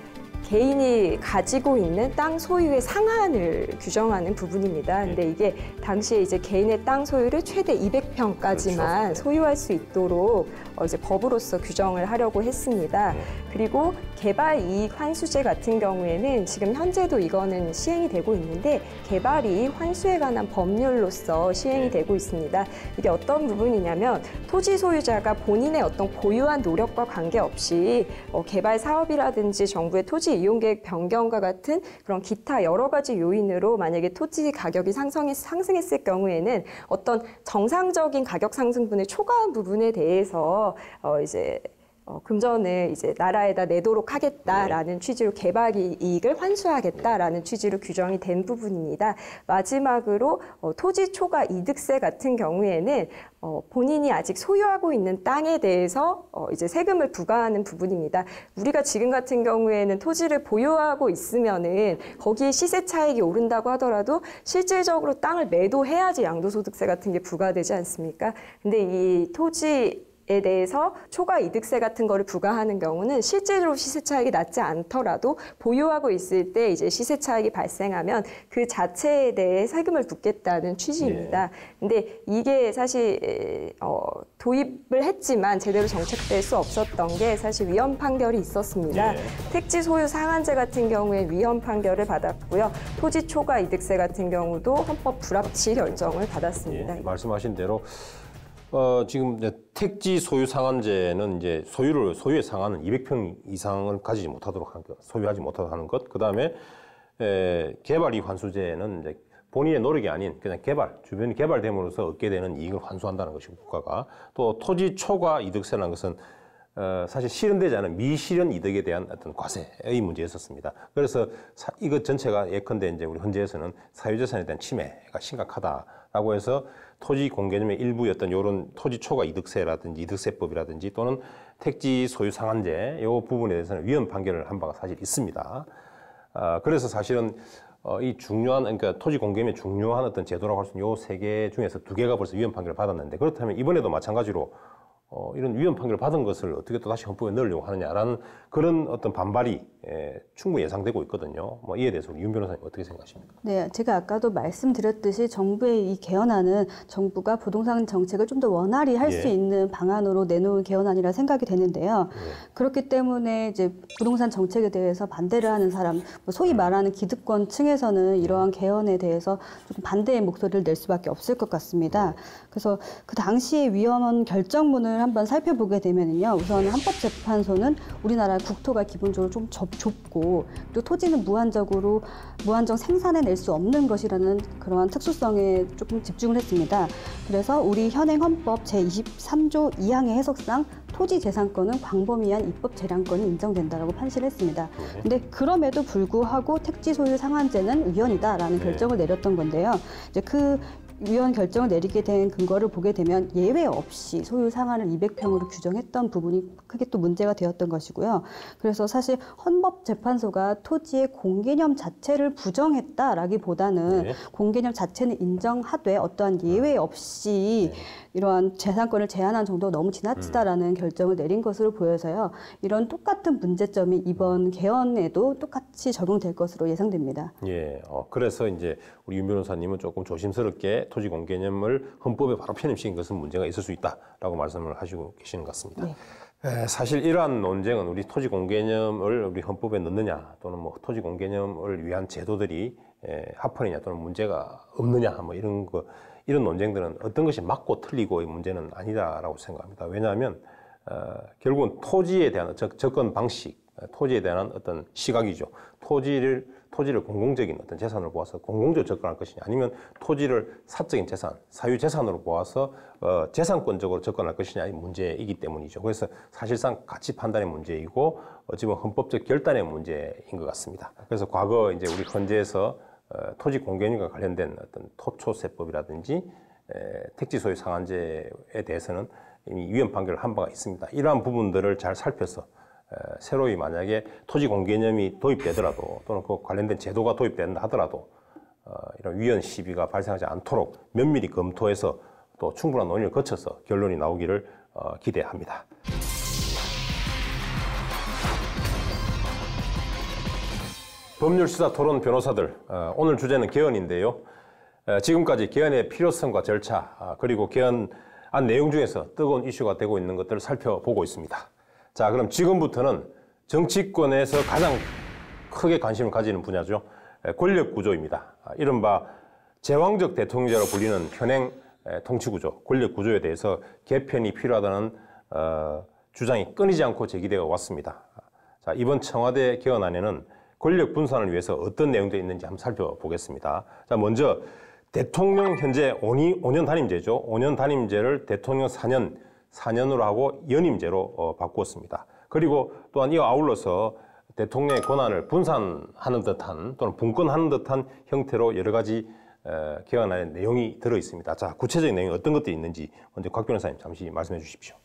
개인이 가지고 있는 땅 소유의 상한을 규정하는 부분입니다. 근데 이게 당시에 이제 개인의 땅 소유를 최대 200평까지만 소유할 수 있도록 이제 법으로서 규정을 하려고 했습니다. 그리고 개발 이익 환수제 같은 경우에는 지금 현재도 이거는 시행이 되고 있는데 개발 이익 환수에 관한 법률로서 시행이 되고 있습니다. 이게 어떤 부분이냐면 토지 소유자가 본인의 어떤 고유한 노력과 관계없이 개발 사업이라든지 정부의 토지 이용 계획 변경과 같은 그런 기타 여러 가지 요인으로 만약에 토지 가격이 상승했을 경우에는 어떤 정상적인 가격 상승분을 초과한 부분에 대해서 이제 금전을 이제 나라에다 내도록 하겠다라는 취지로 개발 이익을 환수하겠다라는 취지로 규정이 된 부분입니다. 마지막으로 토지 초과 이득세 같은 경우에는 본인이 아직 소유하고 있는 땅에 대해서 이제 세금을 부과하는 부분입니다. 우리가 지금 같은 경우에는 토지를 보유하고 있으면은 거기에 시세 차익이 오른다고 하더라도 실질적으로 땅을 매도해야지 양도소득세 같은 게 부과되지 않습니까? 근데 이 토지에 대해서 초과 이득세 같은 거를 부과하는 경우는 실제로 시세 차익이 낮지 않더라도 보유하고 있을 때 이제 시세 차익이 발생하면 그 자체에 대해 세금을 붓겠다는 취지입니다. 근데 이게 사실 도입을 했지만 제대로 정책될 수 없었던 게 사실 위헌 판결이 있었습니다. 택지 소유 상한제 같은 경우에 위헌 판결을 받았고요. 토지 초과 이득세 같은 경우도 헌법 불합치 결정을 받았습니다. 말씀하신 대로 지금 이제 택지 소유 상한제는 이제 소유의 상한은 200평 이상을 가지지 못하도록 하는 것, 소유하지 못하도록 하는 것. 그 다음에 개발 이익 환수제는 이제 본인의 노력이 아닌 그냥 주변이 개발됨으로써 얻게 되는 이익을 환수한다는 것이고 국가가 또 토지 초과 이득세라는 것은 사실 실현되지 않은 미실현 이득에 대한 어떤 과세의 문제였었습니다. 그래서 이것 전체가 예컨대 이제 우리 헌재에서는 사유재산에 대한 침해가 심각하다라고 해서 토지 공개념의 일부였던 이런 토지 초과 이득세라든지 이득세법이라든지 또는 택지 소유 상한제 이 부분에 대해서는 위헌 판결을 한 바가 사실 있습니다. 그래서 사실은 이 중요한 그러니까 토지 공개념의 중요한 어떤 제도라고 할 수 있는 이 세 개 중에서 2개가 벌써 위헌 판결을 받았는데 그렇다면 이번에도 마찬가지로 이런 위헌 판결을 받은 것을 어떻게 또 다시 헌법에 넣으려고 하느냐라는 그런 어떤 반발이 충분히 예상되고 있거든요. 뭐 이에 대해서 우리 윤 변호사님 어떻게 생각하십니까? 네, 제가 아까도 말씀드렸듯이 정부의 이 개헌안은 정부가 부동산 정책을 좀 더 원활히 할 수 있는 방안으로 내놓은 개헌안이라 생각이 되는데요. 그렇기 때문에 이제 부동산 정책에 대해서 반대를 하는 사람, 소위 말하는 기득권 층에서는 이러한 개헌에 대해서 조금 반대의 목소리를 낼 수밖에 없을 것 같습니다. 그래서 그 당시의 위헌 결정문을 한번 살펴보게 되면요. 우선 헌법재판소는 우리나라 국토가 기본적으로 좀 좁고 또 토지는 무한정 생산해낼 수 없는 것이라는 그러한 특수성에 조금 집중을 했습니다. 그래서 우리 현행 헌법 제23조 2항의 해석상 토지 재산권은 광범위한 입법 재량권이 인정된다라고 판시를 했습니다. 근데 그럼에도 불구하고 택지 소유 상한제는 위헌이다라는 결정을 내렸던 건데요. 이제 그 위헌 결정을 내리게 된 근거를 보게 되면 예외 없이 소유 상한을 200평으로 규정했던 부분이 크게 또 문제가 되었던 것이고요. 그래서 사실 헌법재판소가 토지의 공개념 자체를 부정했다라기보다는 공개념 자체는 인정하되 어떠한 예외 없이 이러한 재산권을 제한한 정도가 너무 지나치다라는 결정을 내린 것으로 보여서요. 이런 똑같은 문제점이 이번 개헌에도 똑같이 적용될 것으로 예상됩니다. 그래서 이제 우리 윤 변호사님은 조금 조심스럽게 토지 공개념을 헌법에 바로 편입시킨 것은 문제가 있을 수 있다라고 말씀을 하시고 계시는 것 같습니다. 사실 이러한 논쟁은 우리 토지 공개념을 우리 헌법에 넣느냐 또는 뭐 토지 공개념을 위한 제도들이 합헌이냐 또는 문제가 없느냐 뭐 이런 논쟁들은 어떤 것이 맞고 틀리고의 문제는 아니다라고 생각합니다. 왜냐하면 결국은 토지에 대한 접근 방식, 토지에 대한 어떤 시각이죠. 토지를 공공적인 어떤 재산으로 보아서 공공적으로 접근할 것이냐 아니면 토지를 사적인 재산, 사유 재산으로 보아서 재산권적으로 접근할 것이냐의 문제이기 때문이죠. 그래서 사실상 가치 판단의 문제이고 어찌 보면 헌법적 결단의 문제인 것 같습니다. 그래서 과거 이제 우리 헌재에서 토지 공개념과 관련된 어떤 토초세법이라든지 택지 소유 상한제에 대해서는 이미 위헌 판결을 한 바가 있습니다. 이러한 부분들을 잘 살펴서 새로이 만약에 토지 공개념이 도입되더라도 또는 그 관련된 제도가 도입된다 하더라도 이런 위헌 시비가 발생하지 않도록 면밀히 검토해서 또 충분한 논의를 거쳐서 결론이 나오기를 기대합니다. 법률시사 토론 변호사들, 오늘 주제는 개헌인데요. 지금까지 개헌의 필요성과 절차, 그리고 개헌안 내용 중에서 뜨거운 이슈가 되고 있는 것들을 살펴보고 있습니다. 자, 그럼 지금부터는 정치권에서 가장 크게 관심을 가지는 분야죠. 권력구조입니다. 이른바 제왕적 대통령제로 불리는 현행 통치구조, 권력구조에 대해서 개편이 필요하다는 주장이 끊이지 않고 제기되어 왔습니다. 자, 이번 청와대 개헌안에는 권력 분산을 위해서 어떤 내용들이 있는지 한번 살펴보겠습니다. 자, 먼저 대통령 현재 5년 단임제죠. 5년 단임제를 대통령 4년 4년으로 하고 연임제로 바꾸었습니다. 그리고 또한 이와 아울러서 대통령의 권한을 분산하는 듯한 또는 분권하는 듯한 형태로 여러 가지 개헌안의 내용이 들어 있습니다. 자, 구체적인 내용이 어떤 것들이 있는지 먼저 곽 변호사님 잠시 말씀해 주십시오.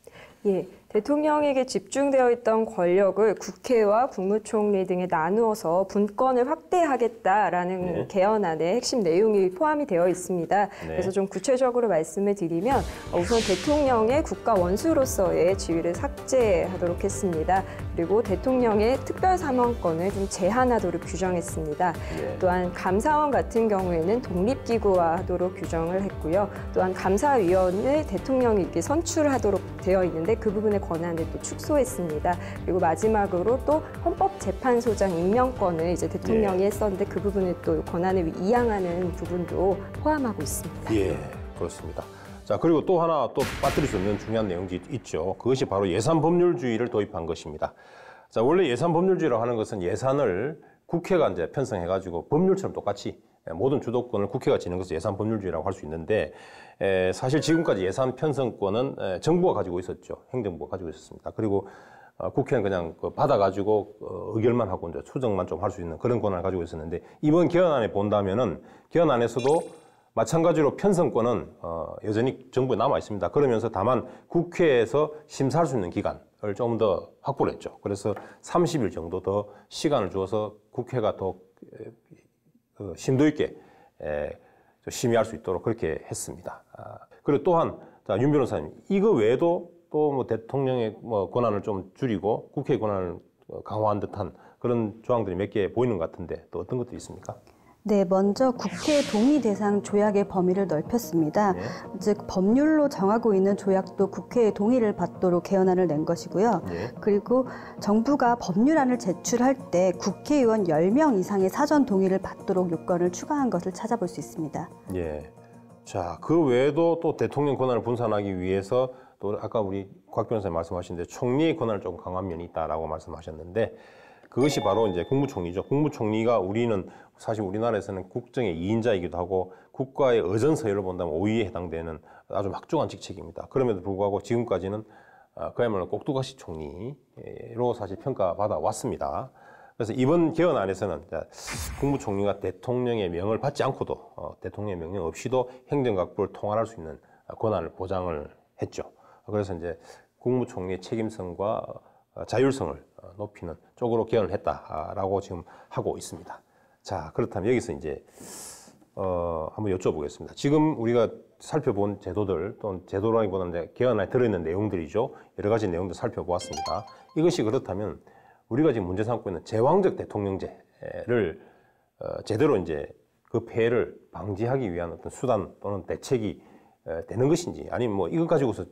예, 대통령에게 집중되어 있던 권력을 국회와 국무총리 등에 나누어서 분권을 확대하겠다라는 개헌안의 핵심 내용이 포함이 되어 있습니다. 그래서 좀 구체적으로 말씀을 드리면 우선 대통령의 국가 원수로서의 지위를 삭제하도록 했습니다. 그리고 대통령의 특별사면권을 좀 제한하도록 규정했습니다. 또한 감사원 같은 경우에는 독립기구화하도록 규정을 했고요. 또한 감사위원을 대통령이 이렇게 선출하도록 되어 있는데 그 부분의 권한을 또 축소했습니다. 그리고 마지막으로 또 헌법재판소장 임명권을 이제 대통령이 했었는데 그 부분을 또 권한을 이양하는 부분도 포함하고 있습니다. 예, 그렇습니다. 자, 그리고 또 하나 또 빠뜨릴 수 없는 중요한 내용이 있죠. 그것이 바로 예산법률주의를 도입한 것입니다. 자, 원래 예산법률주의라고 하는 것은 예산을 국회가 이제 편성해가지고 법률처럼 똑같이 모든 주도권을 국회가 지는 것을 예산법률주의라고 할 수 있는데 사실 지금까지 예산 편성권은 정부가 가지고 있었죠. 행정부가 가지고 있었습니다. 그리고 국회는 그냥 받아가지고 의결만 하고 이제 수정만 좀 할 수 있는 그런 권한을 가지고 있었는데 이번 개헌안에 본다면은 개헌안에서도 마찬가지로 편성권은 여전히 정부에 남아 있습니다. 그러면서 다만 국회에서 심사할 수 있는 기간을 좀 더 확보를 했죠. 그래서 30일 정도 더 시간을 주어서 국회가 더 심도 있게 심의할 수 있도록 그렇게 했습니다. 그리고 또한 윤 변호사님, 이거 외에도 또 뭐 대통령의 뭐 권한을 좀 줄이고 국회의 권한을 강화한 듯한 그런 조항들이 몇 개 보이는 것 같은데 또 어떤 것들이 있습니까? 네, 먼저 국회 동의 대상 조약의 범위를 넓혔습니다. 즉 법률로 정하고 있는 조약도 국회의 동의를 받도록 개헌안을 낸 것이고요. 그리고 정부가 법률안을 제출할 때 국회의원 10명 이상의 사전 동의를 받도록 요건을 추가한 것을 찾아볼 수 있습니다. 예. 자, 그 외에도 또 대통령 권한을 분산하기 위해서 또 아까 우리 곽 변호사님 말씀하신 대로 총리의 권한을 조금 강화한 면이 있다라고 말씀하셨는데 그것이 바로 이제 국무총리죠. 국무총리가 사실 우리나라에서는 국정의 2인자이기도 하고 국가의 의전 서열을 본다면 5위에 해당되는 아주 막중한 직책입니다. 그럼에도 불구하고 지금까지는 그야말로 꼭두가시 총리로 사실 평가받아 왔습니다. 그래서 이번 개헌안에서는 국무총리가 대통령의 명을 받지 않고도 대통령의 명령 없이도 행정각부를 통할할 수 있는 권한을 보장을 했죠. 그래서 이제 국무총리의 책임성과 자율성을 높이는 쪽으로 개헌을 했다라고 지금 하고 있습니다. 자, 그렇다면 여기서 이제 한번 여쭤보겠습니다. 지금 우리가 살펴본 제도들 또는 제도라기보다는 이제 개헌안에 들어있는 내용들이죠. 여러 가지 내용들 살펴보았습니다. 이것이 그렇다면 우리가 지금 문제 삼고 있는 제왕적 대통령제를 제대로 이제 그 폐해를 방지하기 위한 어떤 수단 또는 대책이 되는 것인지 아니면 뭐 이것 가지고서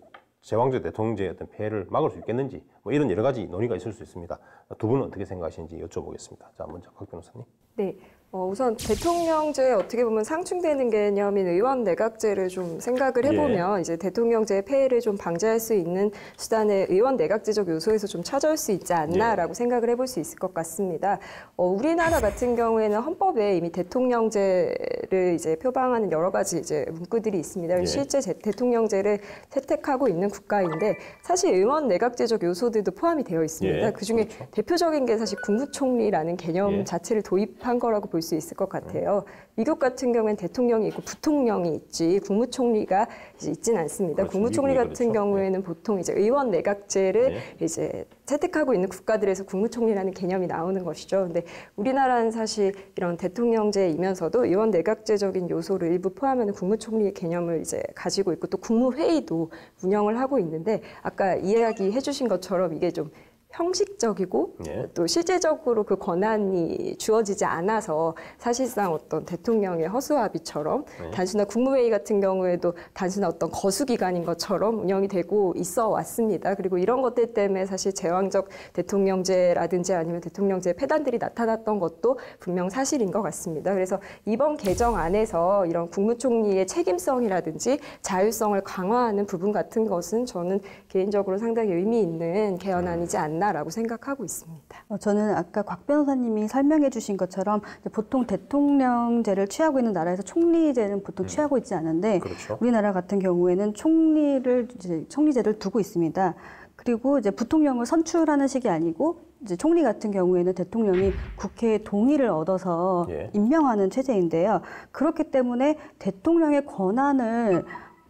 제왕적 대통령제의 어떤 폐해를 막을 수 있겠는지 뭐 이런 여러 가지 논의가 있을 수 있습니다. 두 분은 어떻게 생각하시는지 여쭤보겠습니다. 자, 먼저 곽 변호사님. 네. 우선 대통령제에 어떻게 보면 상충되는 개념인 의원 내각제를 좀 생각을 해보면 이제 대통령제의 폐해를 좀 방지할 수 있는 수단의 의원 내각제적 요소에서 좀 찾아올 수 있지 않나라고 생각을 해볼 수 있을 것 같습니다. 우리나라 같은 경우에는 헌법에 이미 대통령제를 이제 표방하는 여러 가지 이제 문구들이 있습니다. 실제 대통령제를 채택하고 있는 국가인데 사실 의원 내각제적 요소들도 포함이 되어 있습니다. 그중에 그렇죠. 대표적인 게 사실 국무총리라는 개념 자체를 도입한 거라고 볼 수 있을 것 같아요. 미국 같은 경우에는 대통령이 있고 부통령이 있지 국무총리가 이제 있지는 않습니다. 그렇죠. 국무총리 같은 그렇죠. 경우에는 보통 이제 의원 내각제를 이제 채택하고 있는 국가들에서 국무총리라는 개념이 나오는 것이죠. 근데 우리나라는 사실 이런 대통령제이면서도 의원 내각제적인 요소를 일부 포함하는 국무총리의 개념을 이제 가지고 있고 또 국무회의도 운영을 하고 있는데 아까 이야기해 주신 것처럼 이게 좀 형식적이고 또 실제적으로 그 권한이 주어지지 않아서 사실상 어떤 대통령의 허수아비처럼 단순한 국무회의 같은 경우에도 단순한 어떤 거수기관인 것처럼 운영이 되고 있어 왔습니다. 그리고 이런 것들 때문에 사실 제왕적 대통령제라든지 아니면 대통령제 폐단들이 나타났던 것도 분명 사실인 것 같습니다. 그래서 이번 개정 안에서 이런 국무총리의 책임성이라든지 자율성을 강화하는 부분 같은 것은 저는 개인적으로 상당히 의미 있는 개헌안이지 않나 않나라고 생각하고 있습니다. 저는 아까 곽 변호사님이 설명해 주신 것처럼 보통 대통령제를 취하고 있는 나라에서 총리제는 보통 취하고 있지 않은데 그렇죠. 우리나라 같은 경우에는 총리제를 두고 있습니다. 그리고 이제 부통령을 선출하는 식이 아니고 이제 총리 같은 경우에는 대통령이 국회의 동의를 얻어서 임명하는 체제인데요. 그렇기 때문에 대통령의 권한을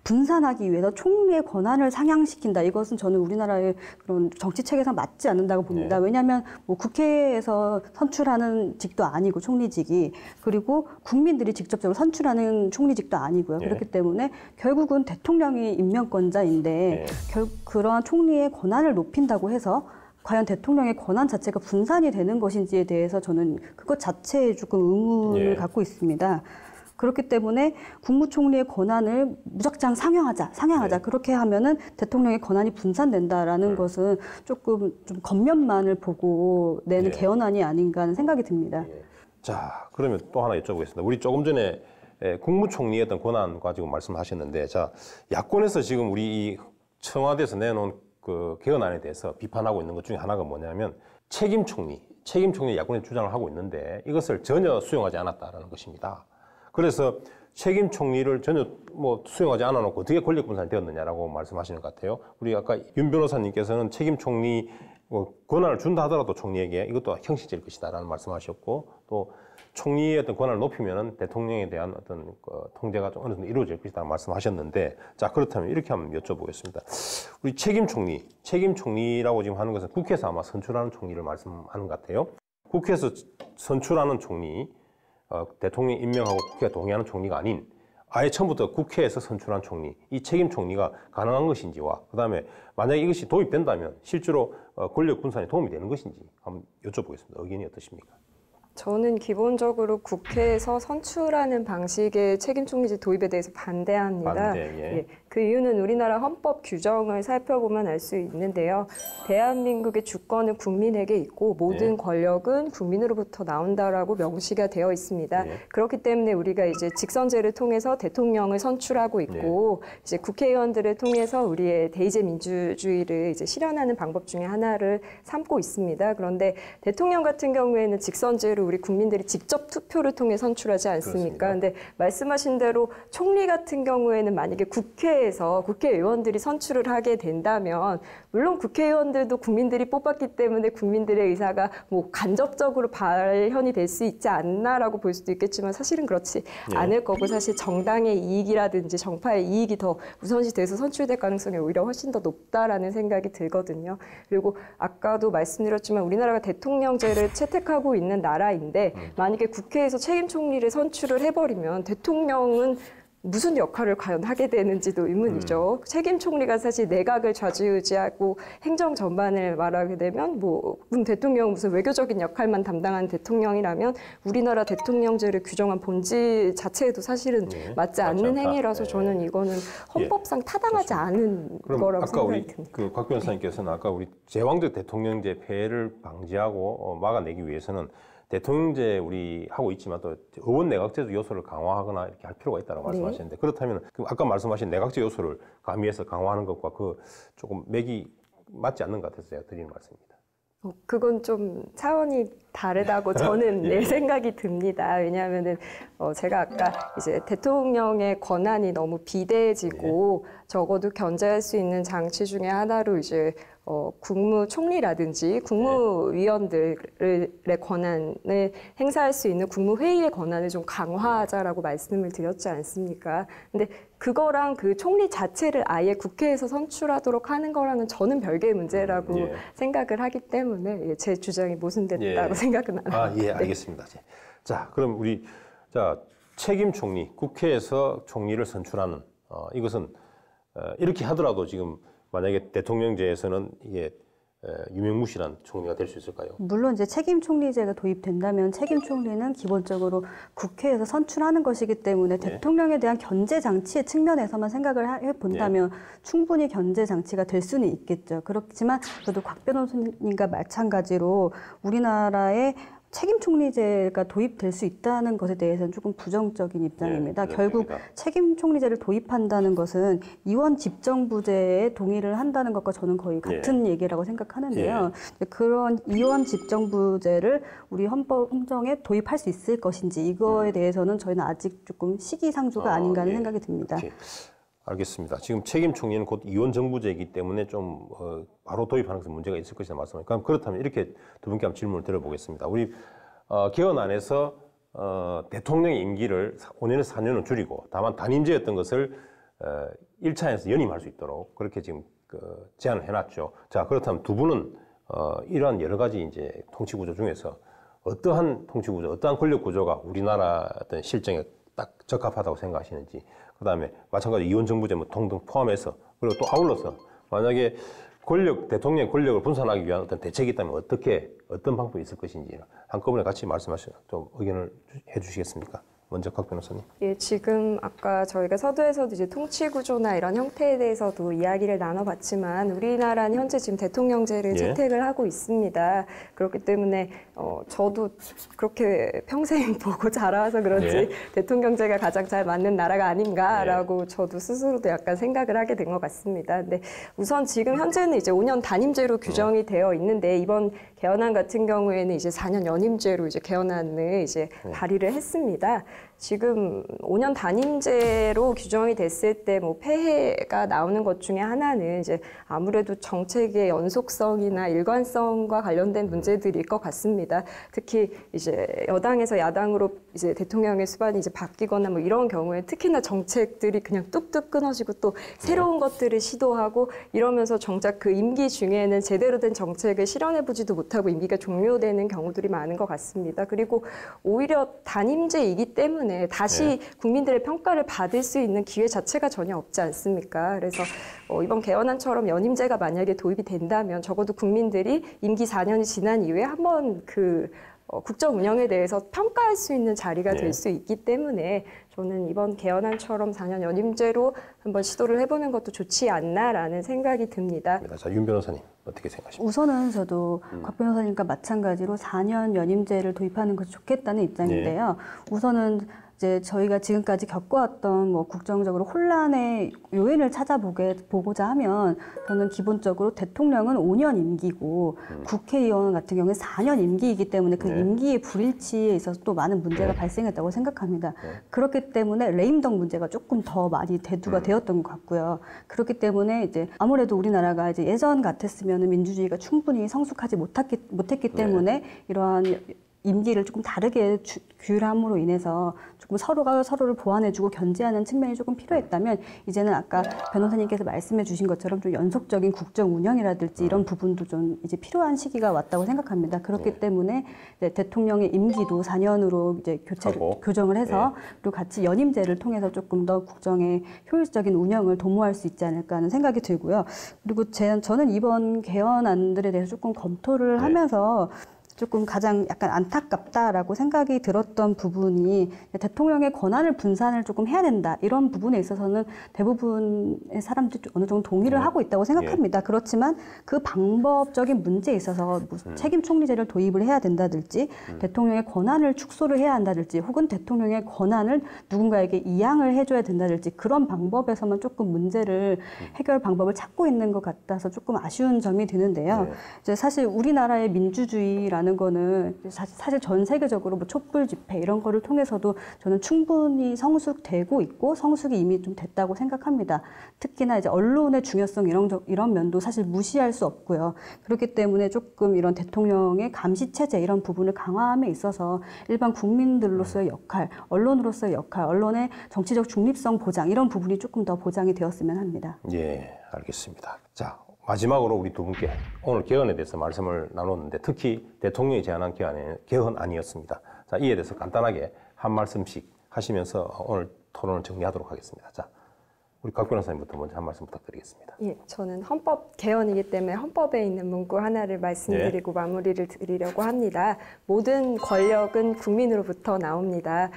분산하기 위해서 총리의 권한을 상향시킨다. 이것은 저는 우리나라의 그런 정치 체계상 맞지 않는다고 봅니다. 왜냐하면 뭐 국회에서 선출하는 직도 아니고 총리직이, 그리고 국민들이 직접적으로 선출하는 총리직도 아니고요. 그렇기 때문에 결국은 대통령이 임명권자인데 그러한 총리의 권한을 높인다고 해서 과연 대통령의 권한 자체가 분산이 되는 것인지에 대해서 저는 그것 자체에 조금 의문을 갖고 있습니다. 그렇기 때문에 국무총리의 권한을 무작정 상향하자. 그렇게 하면은 대통령의 권한이 분산된다라는 것은 조금 좀 겉면만을 보고 내는 개헌안이 아닌가 하는 생각이 듭니다. 자, 그러면 또 하나 여쭤보겠습니다. 우리 조금 전에 국무총리의 어떤 권한 가지고 말씀하셨는데, 자, 야권에서 지금 우리 이 청와대에서 내놓은 그 개헌안에 대해서 비판하고 있는 것 중에 하나가 뭐냐면 책임 총리 야권이 주장을 하고 있는데 이것을 전혀 수용하지 않았다라는 것입니다. 그래서 책임 총리를 전혀 뭐 수용하지 않아 놓고 어떻게 권력 분산이 되었느냐라고 말씀하시는 것 같아요. 우리 아까 윤 변호사님께서는 책임 총리 권한을 준다 하더라도 총리에게 이것도 형식적일 것이다라는 말씀하셨고, 또 총리의 어떤 권한을 높이면은 대통령에 대한 어떤 통제가 좀 어느 정도 이루어질 것이다라는 말씀하셨는데, 자, 그렇다면 이렇게 한번 여쭤보겠습니다. 우리 책임 총리라고 지금 하는 것은 국회에서 아마 선출하는 총리를 말씀하는 것 같아요. 국회에서 선출하는 총리, 대통령이 임명하고 국회가 동의하는 총리가 아닌 아예 처음부터 국회에서 선출한 총리, 이 책임 총리가 가능한 것인지와, 그다음에 만약에 이것이 도입된다면 실제로 권력 분산에 도움이 되는 것인지 한번 여쭤보겠습니다. 의견이 어떠십니까? 저는 기본적으로 국회에서 선출하는 방식의 책임 총리제 도입에 대해서 반대합니다. 그 이유는 우리나라 헌법 규정을 살펴보면 알 수 있는데요. 대한민국의 주권은 국민에게 있고 모든 권력은 국민으로부터 나온다라고 명시가 되어 있습니다. 그렇기 때문에 우리가 이제 직선제를 통해서 대통령을 선출하고 있고 이제 국회의원들을 통해서 우리의 대의제 민주주의를 이제 실현하는 방법 중에 하나를 삼고 있습니다. 그런데 대통령 같은 경우에는 직선제로 우리 국민들이 직접 투표를 통해 선출하지 않습니까? 그런데 말씀하신 대로 총리 같은 경우에는 만약에 국회의원들이 선출을 하게 된다면, 물론 국회의원들도 국민들이 뽑았기 때문에 국민들의 의사가 뭐 간접적으로 발현이 될 수 있지 않나라고 볼 수도 있겠지만 사실은 그렇지 않을 거고, 사실 정당의 이익이라든지 정파의 이익이 더 우선시돼서 선출될 가능성이 오히려 훨씬 더 높다라는 생각이 들거든요. 그리고 아까도 말씀드렸지만 우리나라가 대통령제를 채택하고 있는 나라인데 만약에 국회에서 책임 총리를 선출을 해버리면 대통령은 무슨 역할을 과연 하게 되는지도 의문이죠. 책임 총리가 사실 내각을 좌지우지하고 행정 전반을 말하게 되면 대통령 무슨 외교적인 역할만 담당하는 대통령이라면 우리나라 대통령제를 규정한 본질 자체에도 사실은 맞지 않는 행위라서 저는 이거는 헌법상 타당하지 않은 거라고 생각이 듭니다. 그 곽 변호사님께서는 아까 우리 제왕적 대통령제 폐해를 방지하고 막아내기 위해서는 대통령제 우리 하고 있지만 또 의원 내각제도 요소를 강화하거나 이렇게 할 필요가 있다고 말씀하셨는데, 그렇다면 아까 말씀하신 내각제 요소를 가미해서 강화하는 것과 그 조금 맥이 맞지 않는 것 같아서 제가 드리는 말씀입니다. 그건 좀 차원이 다르다고 저는 생각이 듭니다. 왜냐하면은 제가 아까 이제 대통령의 권한이 너무 비대해지고 적어도 견제할 수 있는 장치 중에 하나로 이제 국무총리라든지 국무위원들의 권한을 행사할 수 있는 국무회의의 권한을 좀 강화하자라고 말씀을 드렸지 않습니까? 근데 그거랑 그 총리 자체를 아예 국회에서 선출하도록 하는 거랑은 저는 별개의 문제라고 생각을 하기 때문에 제 주장이 모순됐다고 생각은 안 합니다. 알겠습니다. 자, 그럼 책임 총리, 국회에서 총리를 선출하는 이것은 이렇게 하더라도 지금 만약에 대통령제에서는 이게 유명무실한 총리가 될 수 있을까요? 물론 이제 책임 총리제가 도입된다면 책임 총리는 기본적으로 국회에서 선출하는 것이기 때문에 대통령에 대한 견제 장치의 측면에서만 생각을 해본다면 충분히 견제 장치가 될 수는 있겠죠. 그렇지만 저도 곽 변호사님과 마찬가지로 우리나라의 책임 총리제가 도입될 수 있다는 것에 대해서는 조금 부정적인 입장입니다. 결국 책임 총리제를 도입한다는 것은 이원 집정부제에 동의를 한다는 것과 저는 거의 같은 얘기라고 생각하는데요. 그런 이원 집정부제를 우리 헌정에 도입할 수 있을 것인지 이거에 대해서는 저희는 아직 조금 시기상조가 아닌가 하는 생각이 듭니다. 알겠습니다. 지금 책임 총리는 곧 이원 정부제이기 때문에 좀 바로 도입하는 것에 문제가 있을 것이다 말씀하니까 그렇다면 이렇게 두 분께 한번 질문을 드려보겠습니다. 우리 개헌안에서 대통령의 임기를 5년에서 4년을 줄이고 다만 단임제였던 것을 1차에서 연임할 수 있도록 그렇게 지금 제안을 해놨죠. 자, 그렇다면 두 분은 이러한 여러 가지 이제 통치 구조 중에서 어떠한 통치 구조, 어떠한 권력 구조가 우리나라 어떤 실정에 딱 적합하다고 생각하시는지, 그 다음에 마찬가지로 이원 정부제 뭐 등등 포함해서 그리고 또 아울러서 만약에 대통령의 권력을 분산하기 위한 어떤 대책이 있다면 어떤 방법이 있을 것인지 한꺼번에 같이 말씀하셔 좀 의견을 해주시겠습니까? 먼저 곽 변호사님. 예, 지금 아까 저희가 서두에서도 이제 통치 구조나 이런 형태에 대해서도 이야기를 나눠봤지만 우리나라는 현재 지금 대통령제를 채택을 하고 있습니다. 그렇기 때문에 저도 그렇게 평생 보고 자라서 그런지 대통령제가 가장 잘 맞는 나라가 아닌가라고 저도 스스로도 약간 생각을 하게 된 것 같습니다. 근데 우선 지금 현재는 이제 5년 단임제로 규정이 되어 있는데 이번 개헌안 같은 경우에는 이제 4년 연임제로 이제 개헌안을 이제 발의를 했습니다. 지금 5년 단임제로 규정이 됐을 때 뭐 폐해가 나오는 것 중에 하나는 이제 아무래도 정책의 연속성이나 일관성과 관련된 문제들일 것 같습니다. 특히 이제 여당에서 야당으로 이제 대통령의 수반이 이제 바뀌거나 뭐 이런 경우에 특히나 정책들이 그냥 뚝뚝 끊어지고 또 새로운 것들을 시도하고 이러면서 정작 그 임기 중에는 제대로 된 정책을 실현해보지도 못하고 임기가 종료되는 경우들이 많은 것 같습니다. 그리고 오히려 단임제이기 때문에 다시 국민들의 평가를 받을 수 있는 기회 자체가 전혀 없지 않습니까? 그래서 이번 개헌안처럼 연임제가 만약에 도입이 된다면 적어도 국민들이 임기 4년이 지난 이후에 한번 국정 운영에 대해서 평가할 수 있는 자리가 될 수 있기 때문에 저는 이번 개헌안처럼 4년 연임제로 한번 시도를 해보는 것도 좋지 않나라는 생각이 듭니다. 자, 윤 변호사님 어떻게 생각하십니까? 우선은 저도 곽 변호사님과 마찬가지로 4년 연임제를 도입하는 것이 좋겠다는 입장인데요. 우선은 이제 저희가 지금까지 겪어왔던 뭐 국정적으로 혼란의 요인을 찾아보고자 하면 저는 기본적으로 대통령은 5년 임기고 국회의원 같은 경우는 4년 임기이기 때문에 그 임기의 불일치에 있어서 또 많은 문제가 발생했다고 생각합니다. 그렇기 때문에 레임덕 문제가 조금 더 많이 대두가 되었던 것 같고요. 그렇기 때문에 이제 아무래도 우리나라가 이제 예전 같았으면 민주주의가 충분히 성숙하지 못했기 때문에 이러한 임기를 조금 다르게 규율함으로 인해서 조금 서로가 서로를 보완해주고 견제하는 측면이 조금 필요했다면 이제는 아까 변호사님께서 말씀해 주신 것처럼 좀 연속적인 국정 운영이라든지 이런 부분도 좀 이제 필요한 시기가 왔다고 생각합니다. 그렇기 때문에 이제 대통령의 임기도 4년으로 이제 교정을 해서 그리고 같이 연임제를 통해서 조금 더 국정의 효율적인 운영을 도모할 수 있지 않을까 하는 생각이 들고요. 그리고 저는 이번 개헌안들에 대해서 조금 검토를 하면서 조금 가장 약간 안타깝다라고 생각이 들었던 부분이 대통령의 권한을 분산을 조금 해야 된다. 이런 부분에 있어서는 대부분의 사람들이 어느 정도 동의를 하고 있다고 생각합니다. 그렇지만 그 방법적인 문제에 있어서 무슨 책임 총리제를 도입을 해야 된다든지 대통령의 권한을 축소를 해야 한다든지 혹은 대통령의 권한을 누군가에게 이양을 해줘야 된다든지 그런 방법에서만 조금 문제를 해결 방법을 찾고 있는 것 같아서 조금 아쉬운 점이 드는데요. 이제 사실 우리나라의 민주주의라는 거는 사실 전 세계적으로 뭐 촛불 집회 이런 거를 통해서도 저는 충분히 성숙되고 있고 성숙이 이미 좀 됐다고 생각합니다. 특히나 이제 언론의 중요성 이런 면도 사실 무시할 수 없고요. 그렇기 때문에 조금 이런 대통령의 감시 체제 이런 부분을 강화함에 있어서 일반 국민들로서의 역할, 언론으로서의 역할, 언론의 정치적 중립성 보장 이런 부분이 조금 더 보장이 되었으면 합니다. 예, 알겠습니다. 자. 마지막으로 우리 두 분께 오늘 개헌에 대해서 말씀을 나눴는데 특히 대통령이 제안한 개헌안이었습니다. 자, 이에 대해서 간단하게 한 말씀씩 하시면서 오늘 토론을 정리하도록 하겠습니다. 자, 우리 곽 변호사님부터 먼저 한 말씀 부탁드리겠습니다. 예, 저는 헌법 개헌이기 때문에 헌법에 있는 문구 하나를 말씀드리고 마무리를 드리려고 합니다. 모든 권력은 국민으로부터 나옵니다.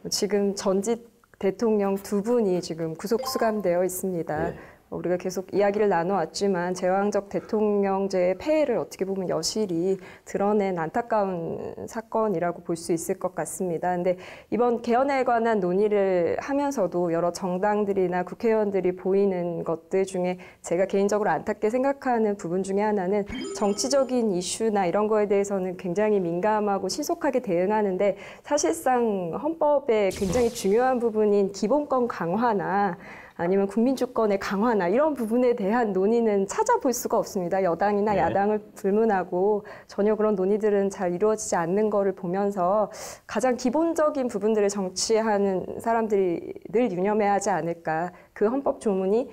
지금 전직 대통령 두 분이 지금 구속 수감되어 있습니다. 우리가 계속 이야기를 나눠왔지만 제왕적 대통령제의 폐해를 어떻게 보면 여실히 드러낸 안타까운 사건이라고 볼 수 있을 것 같습니다. 근데 이번 개헌에 관한 논의를 하면서도 여러 정당들이나 국회의원들이 보이는 것들 중에 제가 개인적으로 안타깝게 생각하는 부분 중에 하나는 정치적인 이슈나 이런 거에 대해서는 굉장히 민감하고 신속하게 대응하는데 사실상 헌법의 굉장히 중요한 부분인 기본권 강화나 아니면 국민주권의 강화나 이런 부분에 대한 논의는 찾아볼 수가 없습니다. 여당이나 야당을 불문하고 전혀 그런 논의들은 잘 이루어지지 않는 거를 보면서 가장 기본적인 부분들을 정치하는 사람들이 늘 유념해야 하지 않을까. 그 헌법 조문이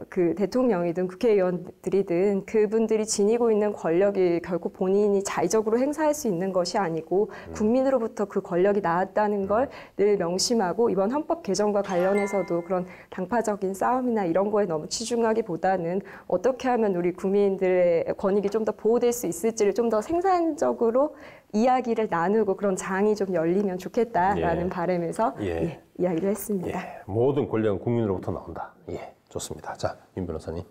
그 대통령이든 국회의원들이든 그분들이 지니고 있는 권력이 결코 본인이 자의적으로 행사할 수 있는 것이 아니고 국민으로부터 그 권력이 나왔다는 걸 늘 명심하고 이번 헌법 개정과 관련해서도 그런 당파적인 싸움이나 이런 거에 너무 치중하기보다는 어떻게 하면 우리 국민들의 권익이 좀 더 보호될 수 있을지를 좀 더 생산적으로 이야기를 나누고 그런 장이 좀 열리면 좋겠다라는 바람에서 이야기를 했습니다. 모든 권력은 국민으로부터 나온다. 좋습니다. 자, 윤 변호사님.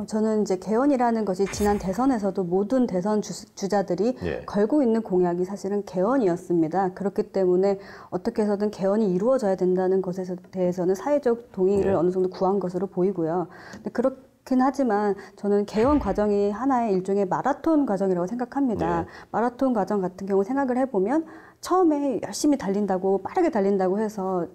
저는 이제 개헌이라는 것이 지난 대선에서도 모든 대선 주자들이 걸고 있는 공약이 사실은 개헌이었습니다. 그렇기 때문에 어떻게 해서든 개헌이 이루어져야 된다는 것에 대해서는 사회적 동의를 어느 정도 구한 것으로 보이고요. 근데 그렇긴 하지만 저는 개헌 과정이 하나의 일종의 마라톤 과정이라고 생각합니다. 마라톤 과정 같은 경우 생각을 해보면 처음에 열심히 달린다고 빠르게 달린다고 해서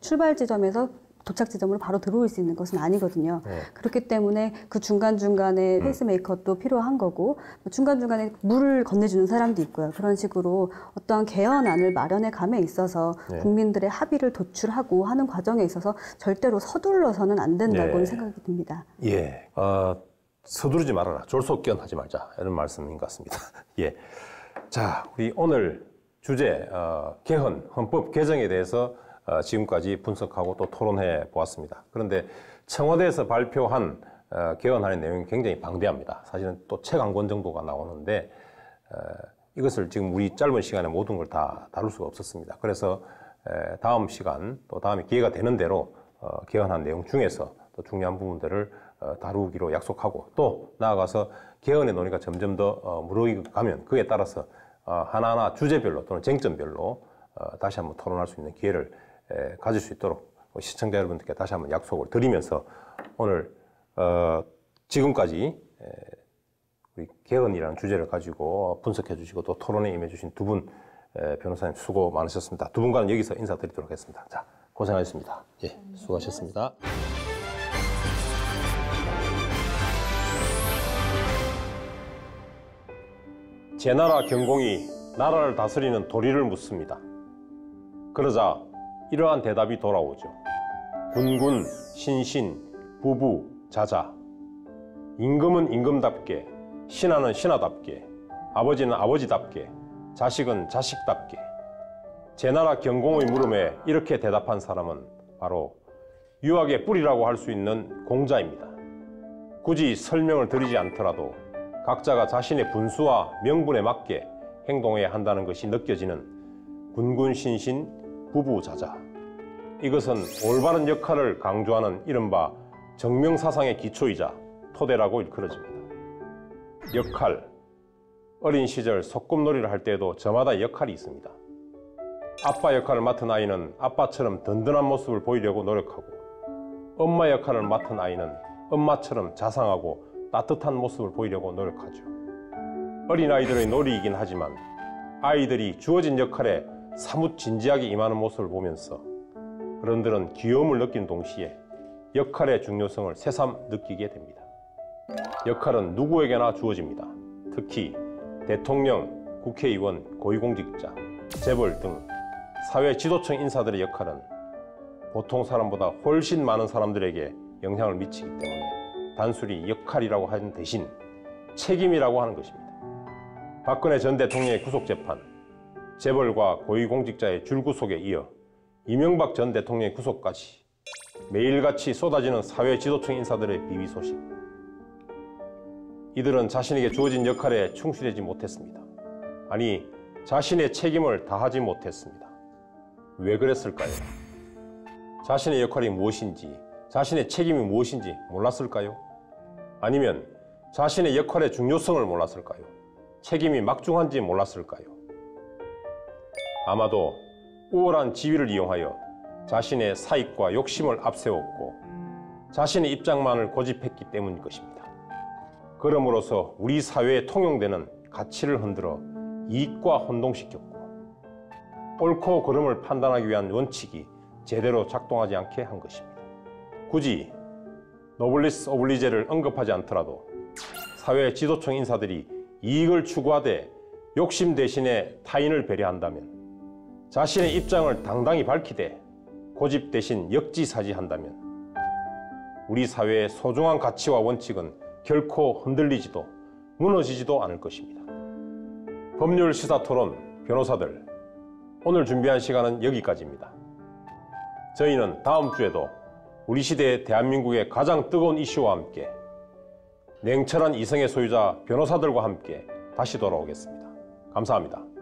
출발 지점에서 도착 지점으로 바로 들어올 수 있는 것은 아니거든요. 그렇기 때문에 그 중간중간에 페이스메이커도 필요한 거고 중간중간에 물을 건네주는 사람도 있고요. 그런 식으로 어떠한 개헌안을 마련해 감에 있어서 국민들의 합의를 도출하고 하는 과정에 있어서 절대로 서둘러서는 안 된다고 생각이 듭니다. 서두르지 말아라. 졸속개헌하지 말자. 이런 말씀인 것 같습니다. 자, 우리 오늘 주제 개헌, 헌법 개정에 대해서 지금까지 분석하고 또 토론해 보았습니다. 그런데 청와대에서 발표한 개헌안의 내용이 굉장히 방대합니다. 사실은 또 책 한 권 정도가 나오는데 이것을 지금 우리 짧은 시간에 모든 걸 다 다룰 수가 없었습니다. 그래서 다음 시간 또 다음에 기회가 되는 대로 개헌한 내용 중에서 또 중요한 부분들을 다루기로 약속하고 또 나아가서 개헌의 논의가 점점 더 무르익어가면 그에 따라서 하나하나 주제별로 또는 쟁점별로 다시 한번 토론할 수 있는 기회를 가질 수 있도록 시청자 여러분들께 다시 한번 약속을 드리면서 오늘 지금까지 우리 개헌이라는 주제를 가지고 분석해 주시고 또 토론에 임해 주신 두 분 변호사님 수고 많으셨습니다. 두 분과는 여기서 인사드리도록 하겠습니다. 자, 고생하셨습니다. 수고하셨습니다. 제 나라 경공이 나라를 다스리는 도리를 묻습니다. 그러자 이러한 대답이 돌아오죠. 군군, 신신, 부부, 자자. 임금은 임금답게, 신하는 신하답게, 아버지는 아버지답게, 자식은 자식답게. 제 나라 경공의 물음에 이렇게 대답한 사람은 바로 유학의 뿌리라고 할 수 있는 공자입니다. 굳이 설명을 드리지 않더라도 각자가 자신의 분수와 명분에 맞게 행동해야 한다는 것이 느껴지는 군군신신 부부자자. 이것은 올바른 역할을 강조하는 이른바 정명사상의 기초이자 토대라고 일컬어집니다. 역할. 어린 시절 소꿉놀이를 할 때에도 저마다 역할이 있습니다. 아빠 역할을 맡은 아이는 아빠처럼 든든한 모습을 보이려고 노력하고 엄마 역할을 맡은 아이는 엄마처럼 자상하고 따뜻한 모습을 보이려고 노력하죠. 어린아이들의 놀이이긴 하지만 아이들이 주어진 역할에 사뭇 진지하게 임하는 모습을 보면서 어른들은 귀여움을 느낀 동시에 역할의 중요성을 새삼 느끼게 됩니다. 역할은 누구에게나 주어집니다. 특히 대통령, 국회의원, 고위공직자, 재벌 등 사회 지도층 인사들의 역할은 보통 사람보다 훨씬 많은 사람들에게 영향을 미치기 때문에 단순히 역할이라고 하는 대신 책임이라고 하는 것입니다. 박근혜 전 대통령의 구속재판, 재벌과 고위공직자의 줄구속에 이어 이명박 전 대통령의 구속까지 매일같이 쏟아지는 사회 지도층 인사들의 비위 소식. 이들은 자신에게 주어진 역할에 충실하지 못했습니다. 아니, 자신의 책임을 다하지 못했습니다. 왜 그랬을까요? 자신의 역할이 무엇인지 자신의 책임이 무엇인지 몰랐을까요? 아니면 자신의 역할의 중요성을 몰랐을까요? 책임이 막중한지 몰랐을까요? 아마도 우월한 지위를 이용하여 자신의 사익과 욕심을 앞세웠고 자신의 입장만을 고집했기 때문일 것입니다. 그럼으로써 우리 사회에 통용되는 가치를 흔들어 이익과 혼동시켰고 옳고 그름을 판단하기 위한 원칙이 제대로 작동하지 않게 한 것입니다. 굳이 노블리스 오블리제를 언급하지 않더라도 사회 지도층 인사들이 이익을 추구하되 욕심 대신에 타인을 배려한다면, 자신의 입장을 당당히 밝히되 고집 대신 역지사지한다면 우리 사회의 소중한 가치와 원칙은 결코 흔들리지도 무너지지도 않을 것입니다. 법률 시사토론 변호사들, 오늘 준비한 시간은 여기까지입니다. 저희는 다음 주에도 우리 시대의 대한민국의 가장 뜨거운 이슈와 함께 냉철한 이성의 소유자 변호사들과 함께 다시 돌아오겠습니다. 감사합니다.